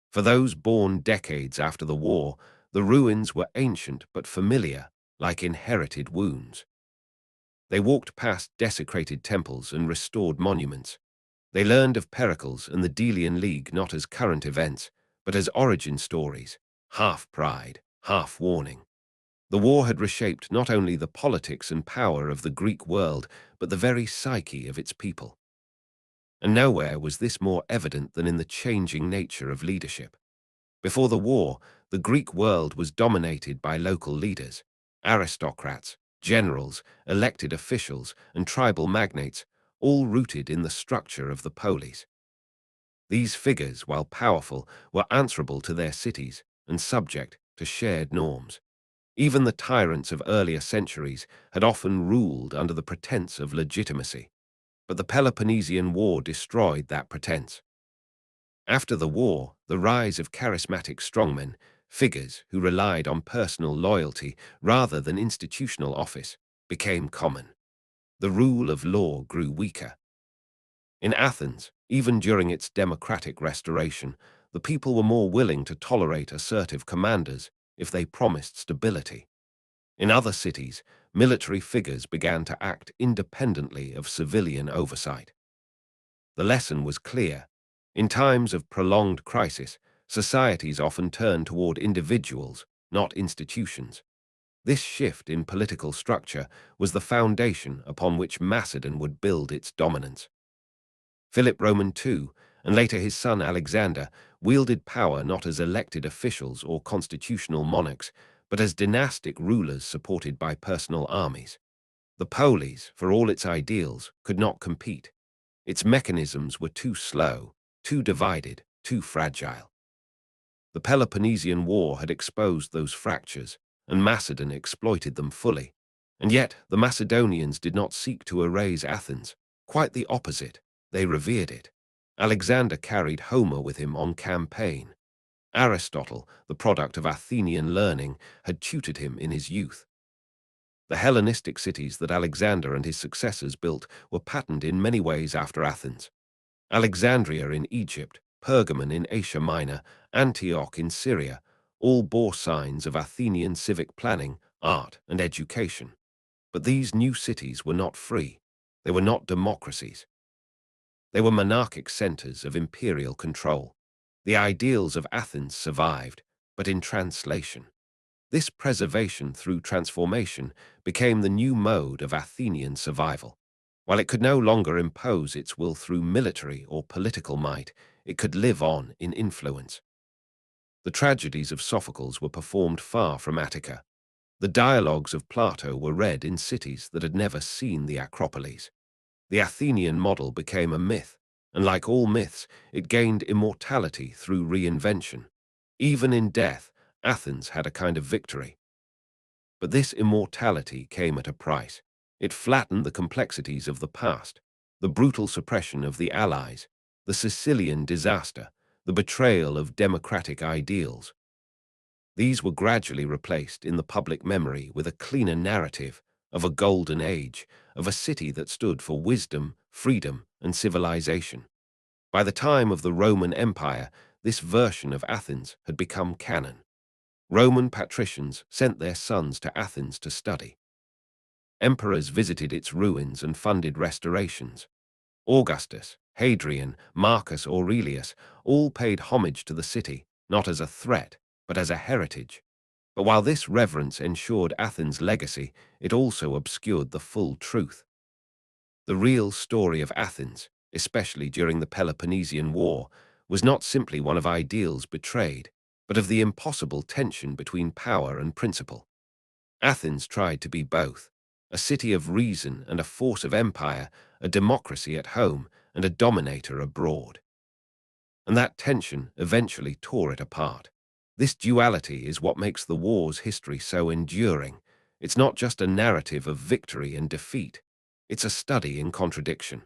A: For those born decades after the war, the ruins were ancient but familiar, like inherited wounds. They walked past desecrated temples and restored monuments. They learned of Pericles and the Delian League not as current events, but as origin stories, half pride, half warning. The war had reshaped not only the politics and power of the Greek world, but the very psyche of its people. And nowhere was this more evident than in the changing nature of leadership. Before the war, the Greek world was dominated by local leaders, aristocrats, generals, elected officials, and tribal magnates, all rooted in the structure of the polis. These figures, while powerful, were answerable to their cities and subject to shared norms. Even the tyrants of earlier centuries had often ruled under the pretense of legitimacy. But the Peloponnesian War destroyed that pretense. After the war, the rise of charismatic strongmen, figures who relied on personal loyalty rather than institutional office, became common. The rule of law grew weaker. In Athens, even during its democratic restoration, the people were more willing to tolerate assertive commanders if they promised stability. In other cities, military figures began to act independently of civilian oversight. The lesson was clear. In times of prolonged crisis, societies often turn toward individuals, not institutions. This shift in political structure was the foundation upon which Macedon would build its dominance. Philip Roman II, and later his son Alexander, wielded power not as elected officials or constitutional monarchs, but as dynastic rulers supported by personal armies. The polis, for all its ideals, could not compete. Its mechanisms were too slow, too divided, too fragile. The Peloponnesian War had exposed those fractures, and Macedon exploited them fully. And yet the Macedonians did not seek to erase Athens. Quite the opposite. They revered it. Alexander carried Homer with him on campaign. Aristotle, the product of Athenian learning, had tutored him in his youth. The Hellenistic cities that Alexander and his successors built were patterned in many ways after Athens. Alexandria in Egypt, Pergamon in Asia Minor, Antioch in Syria, all bore signs of Athenian civic planning, art, and education. But these new cities were not free. They were not democracies. They were monarchic centers of imperial control. The ideals of Athens survived, but in translation. This preservation through transformation became the new mode of Athenian survival. While it could no longer impose its will through military or political might, it could live on in influence. The tragedies of Sophocles were performed far from Attica. The dialogues of Plato were read in cities that had never seen the Acropolis. The Athenian model became a myth, and like all myths, it gained immortality through reinvention. Even in death, Athens had a kind of victory. But this immortality came at a price. It flattened the complexities of the past, the brutal suppression of the allies, the Sicilian disaster, the betrayal of democratic ideals. These were gradually replaced in the public memory with a cleaner narrative of a golden age, of a city that stood for wisdom, freedom, and civilization. By the time of the Roman Empire, this version of Athens had become canon. Roman patricians sent their sons to Athens to study. Emperors visited its ruins and funded restorations. Augustus, Hadrian, Marcus Aurelius all paid homage to the city, not as a threat, but as a heritage. But while this reverence ensured Athens' legacy, it also obscured the full truth. The real story of Athens, especially during the Peloponnesian War, was not simply one of ideals betrayed, but of the impossible tension between power and principle. Athens tried to be both, a city of reason and a force of empire, a democracy at home and a dominator abroad. And that tension eventually tore it apart. This duality is what makes the war's history so enduring. It's not just a narrative of victory and defeat. It's a study in contradiction.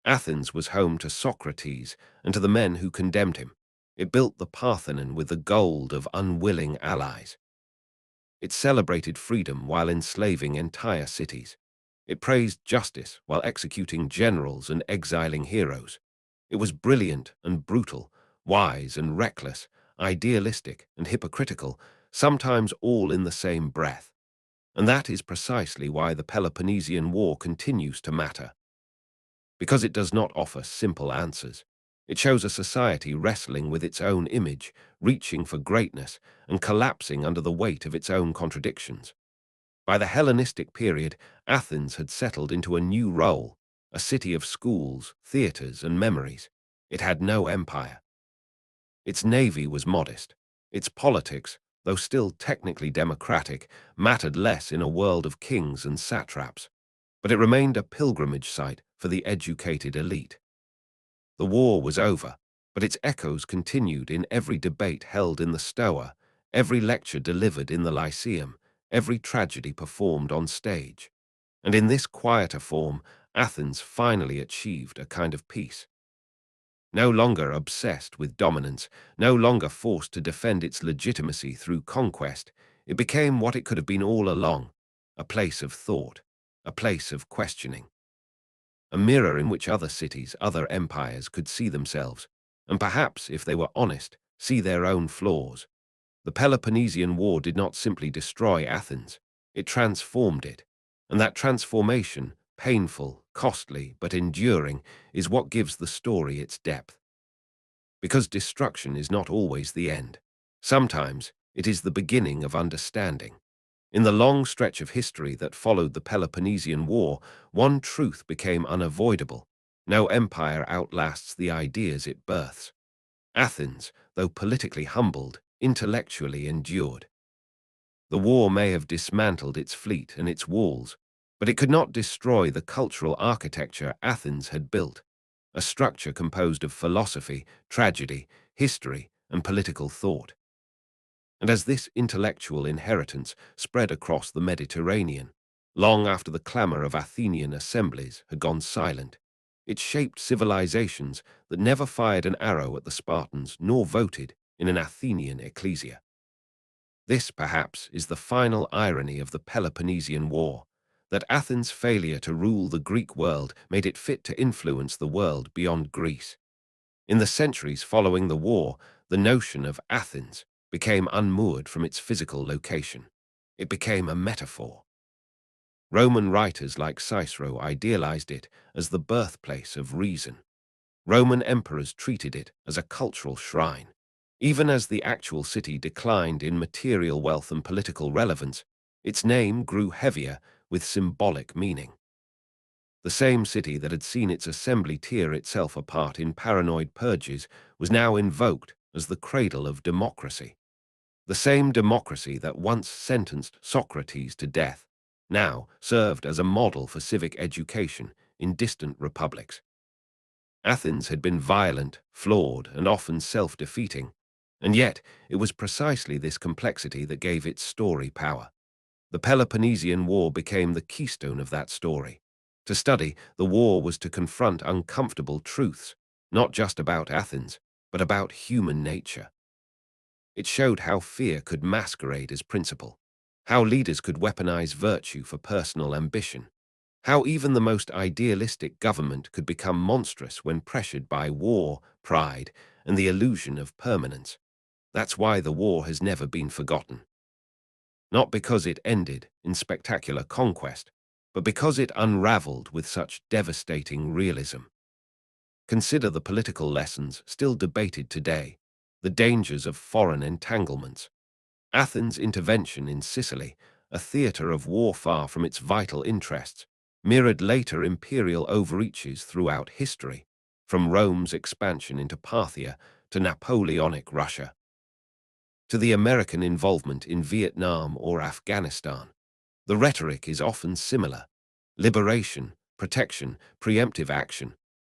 A: Athens was home to Socrates and to the men who condemned him. It built the Parthenon with the gold of unwilling allies. It celebrated freedom while enslaving entire cities. It praised justice while executing generals and exiling heroes. It was brilliant and brutal, wise and reckless, idealistic and hypocritical, sometimes all in the same breath. And that is precisely why the Peloponnesian War continues to matter. Because it does not offer simple answers. It shows a society wrestling with its own image, reaching for greatness, and collapsing under the weight of its own contradictions. By the Hellenistic period, Athens had settled into a new role, a city of schools, theatres, and memories. It had no empire. Its navy was modest. Its politics, though still technically democratic, mattered less in a world of kings and satraps. But it remained a pilgrimage site for the educated elite. The war was over, but its echoes continued in every debate held in the Stoa, every lecture delivered in the Lyceum, every tragedy performed on stage. And in this quieter form, Athens finally achieved a kind of peace. No longer obsessed with dominance, no longer forced to defend its legitimacy through conquest, it became what it could have been all along, a place of thought, a place of questioning, a mirror in which other cities, other empires could see themselves, and perhaps, if they were honest, see their own flaws. The Peloponnesian War did not simply destroy Athens, it transformed it, and that transformation, painful, costly, but enduring, is what gives the story its depth. Because destruction is not always the end. Sometimes it is the beginning of understanding. In the long stretch of history that followed the Peloponnesian War, one truth became unavoidable. No empire outlasts the ideas it births. Athens, though politically humbled, intellectually endured. The war may have dismantled its fleet and its walls, but it could not destroy the cultural architecture Athens had built, a structure composed of philosophy, tragedy, history, and political thought. And as this intellectual inheritance spread across the Mediterranean, long after the clamor of Athenian assemblies had gone silent, it shaped civilizations that never fired an arrow at the Spartans nor voted in an Athenian ecclesia. This, perhaps, is the final irony of the Peloponnesian War, that Athens' failure to rule the Greek world made it fit to influence the world beyond Greece. In the centuries following the war, the notion of Athens became unmoored from its physical location. It became a metaphor. Roman writers like Cicero idealized it as the birthplace of reason. Roman emperors treated it as a cultural shrine. Even as the actual city declined in material wealth and political relevance, its name grew heavier with symbolic meaning. The same city that had seen its assembly tear itself apart in paranoid purges was now invoked as the cradle of democracy. The same democracy that once sentenced Socrates to death now served as a model for civic education in distant republics. Athens had been violent, flawed, and often self-defeating, and yet it was precisely this complexity that gave its story power. The Peloponnesian War became the keystone of that story. To study the war was to confront uncomfortable truths, not just about Athens, but about human nature. It showed how fear could masquerade as principle, how leaders could weaponize virtue for personal ambition, how even the most idealistic government could become monstrous when pressured by war, pride, and the illusion of permanence. That's why the war has never been forgotten. Not because it ended in spectacular conquest, but because it unraveled with such devastating realism. Consider the political lessons still debated today, the dangers of foreign entanglements. Athens' intervention in Sicily, a theatre of war far from its vital interests, mirrored later imperial overreaches throughout history, from Rome's expansion into Parthia to Napoleonic Russia, to the American involvement in Vietnam or Afghanistan. The rhetoric is often similar: liberation, protection, preemptive action,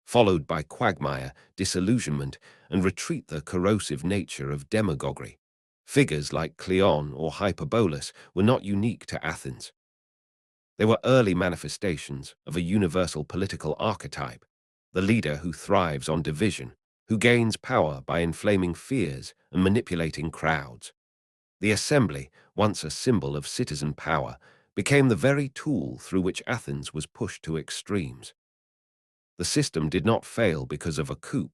A: followed by quagmire, disillusionment, and retreat, the corrosive nature of demagoguery. Figures like Cleon or Hyperbolus were not unique to Athens. They were early manifestations of a universal political archetype, the leader who thrives on division, who gains power by inflaming fears and manipulating crowds. The assembly, once a symbol of citizen power, became the very tool through which Athens was pushed to extremes. The system did not fail because of a coup.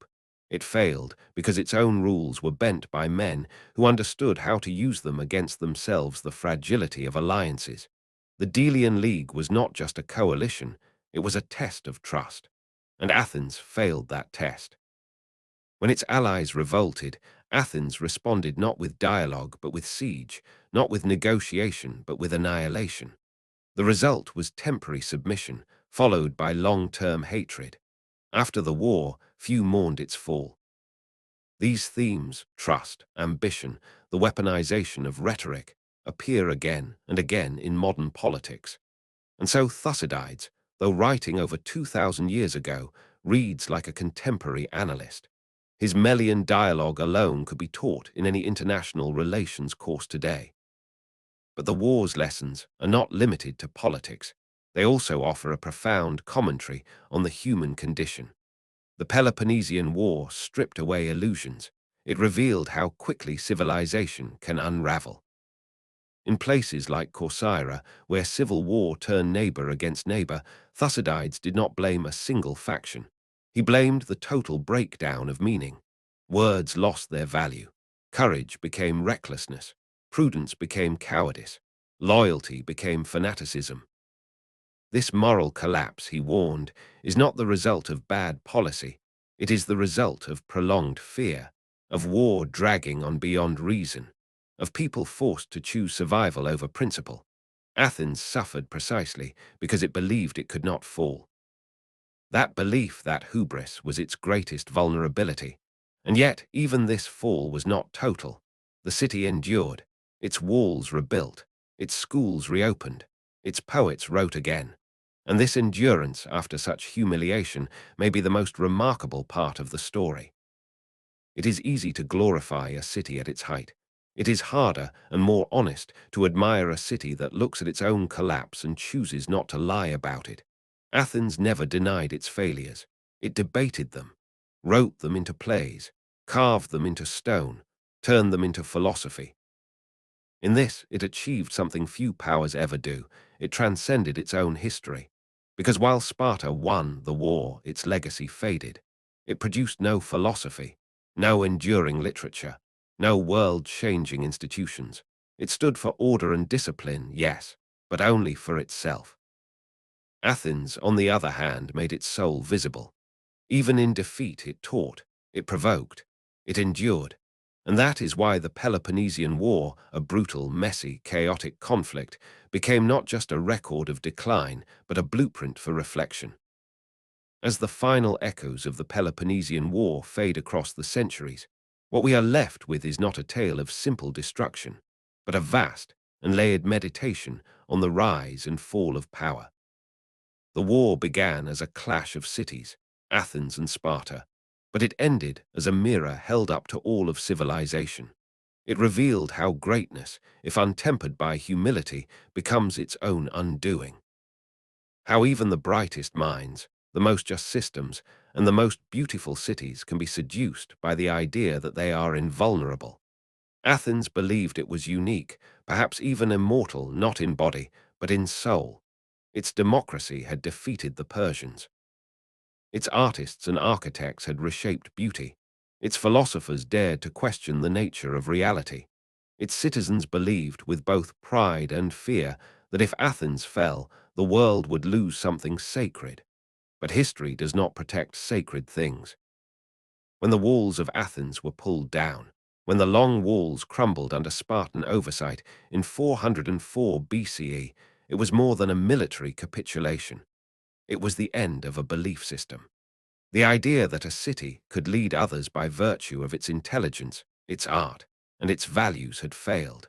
A: It failed because its own rules were bent by men who understood how to use them against themselves. The fragility of alliances. The Delian League was not just a coalition, it was a test of trust. And Athens failed that test. When its allies revolted, Athens responded not with dialogue but with siege, not with negotiation but with annihilation. The result was temporary submission, followed by long-term hatred. After the war, few mourned its fall. These themes, trust, ambition, the weaponization of rhetoric, appear again and again in modern politics. And so Thucydides, though writing over 2,000 years ago, reads like a contemporary analyst. His Melian dialogue alone could be taught in any international relations course today. But the war's lessons are not limited to politics. They also offer a profound commentary on the human condition. The Peloponnesian War stripped away illusions. It revealed how quickly civilization can unravel. In places like Corcyra, where civil war turned neighbor against neighbor, Thucydides did not blame a single faction. He blamed the total breakdown of meaning. Words lost their value. Courage became recklessness. Prudence became cowardice. Loyalty became fanaticism. This moral collapse, he warned, is not the result of bad policy. It is the result of prolonged fear, of war dragging on beyond reason, of people forced to choose survival over principle. Athens suffered precisely because it believed it could not fall. That belief, that hubris, was its greatest vulnerability. And yet, even this fall was not total. The city endured. Its walls rebuilt. Its schools reopened. Its poets wrote again. And this endurance after such humiliation may be the most remarkable part of the story. It is easy to glorify a city at its height. It is harder and more honest to admire a city that looks at its own collapse and chooses not to lie about it. Athens never denied its failures. It debated them, wrote them into plays, carved them into stone, turned them into philosophy. In this, it achieved something few powers ever do. It transcended its own history. Because while Sparta won the war, its legacy faded. It produced no philosophy, no enduring literature, no world-changing institutions. It stood for order and discipline, yes, but only for itself. Athens, on the other hand, made its soul visible. Even in defeat, it taught, it provoked, it endured. And that is why the Peloponnesian War, a brutal, messy, chaotic conflict, became not just a record of decline, but a blueprint for reflection. As the final echoes of the Peloponnesian War fade across the centuries, what we are left with is not a tale of simple destruction, but a vast and layered meditation on the rise and fall of power. The war began as a clash of cities, Athens and Sparta, but it ended as a mirror held up to all of civilization. It revealed how greatness, if untempered by humility, becomes its own undoing. How even the brightest minds, the most just systems, and the most beautiful cities can be seduced by the idea that they are invulnerable. Athens believed it was unique, perhaps even immortal, not in body, but in soul. Its democracy had defeated the Persians. Its artists and architects had reshaped beauty. Its philosophers dared to question the nature of reality. Its citizens believed, with both pride and fear, that if Athens fell, the world would lose something sacred. But history does not protect sacred things. When the walls of Athens were pulled down, when the long walls crumbled under Spartan oversight in 404 BCE, it was more than a military capitulation. It was the end of a belief system. The idea that a city could lead others by virtue of its intelligence, its art, and its values had failed.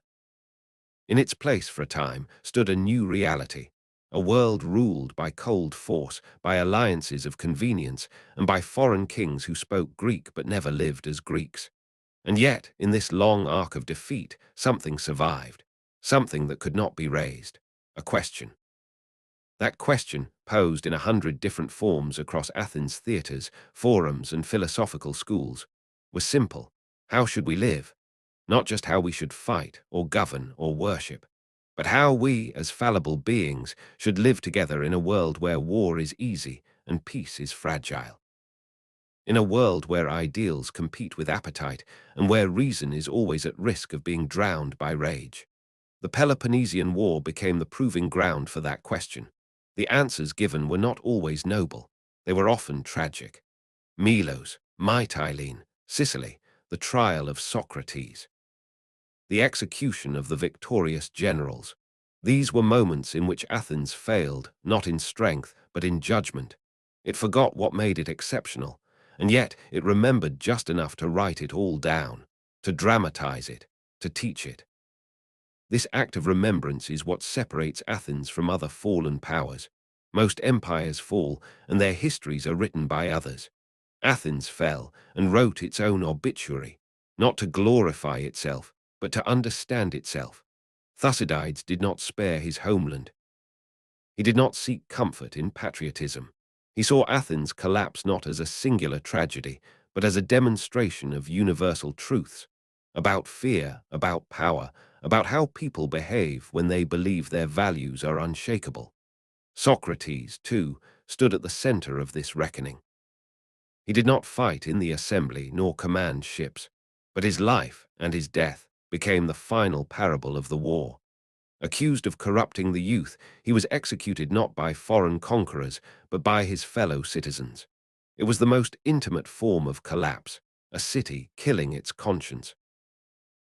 A: In its place for a time stood a new reality, a world ruled by cold force, by alliances of convenience, and by foreign kings who spoke Greek but never lived as Greeks. And yet, in this long arc of defeat, something survived, something that could not be raised, a question. That question, posed in 100 different forms across Athens' theatres, forums, and philosophical schools, was simple. How should we live? Not just how we should fight or govern or worship, but how we, as fallible beings, should live together in a world where war is easy and peace is fragile. In a world where ideals compete with appetite and where reason is always at risk of being drowned by rage. The Peloponnesian War became the proving ground for that question. The answers given were not always noble. They were often tragic. Milos, Mytilene, Sicily, the trial of Socrates, the execution of the victorious generals. These were moments in which Athens failed, not in strength, but in judgment. It forgot what made it exceptional, and yet it remembered just enough to write it all down, to dramatize it, to teach it. This act of remembrance is what separates Athens from other fallen powers. Most empires fall, and their histories are written by others. Athens fell and wrote its own obituary, not to glorify itself, but to understand itself. Thucydides did not spare his homeland. He did not seek comfort in patriotism. He saw Athens collapse not as a singular tragedy, but as a demonstration of universal truths, about fear, about power, about how people behave when they believe their values are unshakable. Socrates, too, stood at the center of this reckoning. He did not fight in the assembly nor command ships, but his life and his death became the final parable of the war. Accused of corrupting the youth, he was executed not by foreign conquerors, but by his fellow citizens. It was the most intimate form of collapse, a city killing its conscience.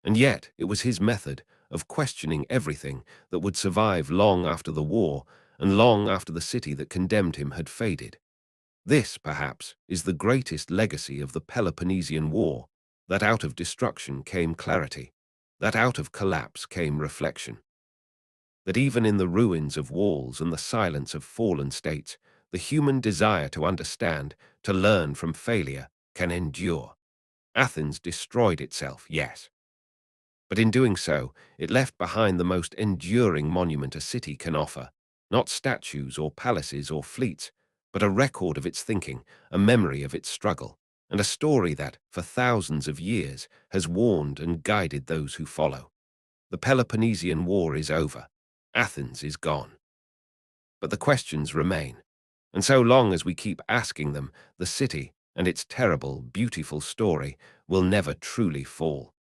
A: And yet it was his method of questioning everything that would survive long after the war and long after the city that condemned him had faded. This, perhaps, is the greatest legacy of the Peloponnesian War, that out of destruction came clarity, that out of collapse came reflection. That even in the ruins of walls and the silence of fallen states, the human desire to understand, to learn from failure, can endure. Athens destroyed itself, yes. But in doing so, it left behind the most enduring monument a city can offer, not statues or palaces or fleets, but a record of its thinking, a memory of its struggle, and a story that, for thousands of years, has warned and guided those who follow. The Peloponnesian War is over. Athens is gone. But the questions remain. And so long as we keep asking them, the city and its terrible, beautiful story will never truly fall.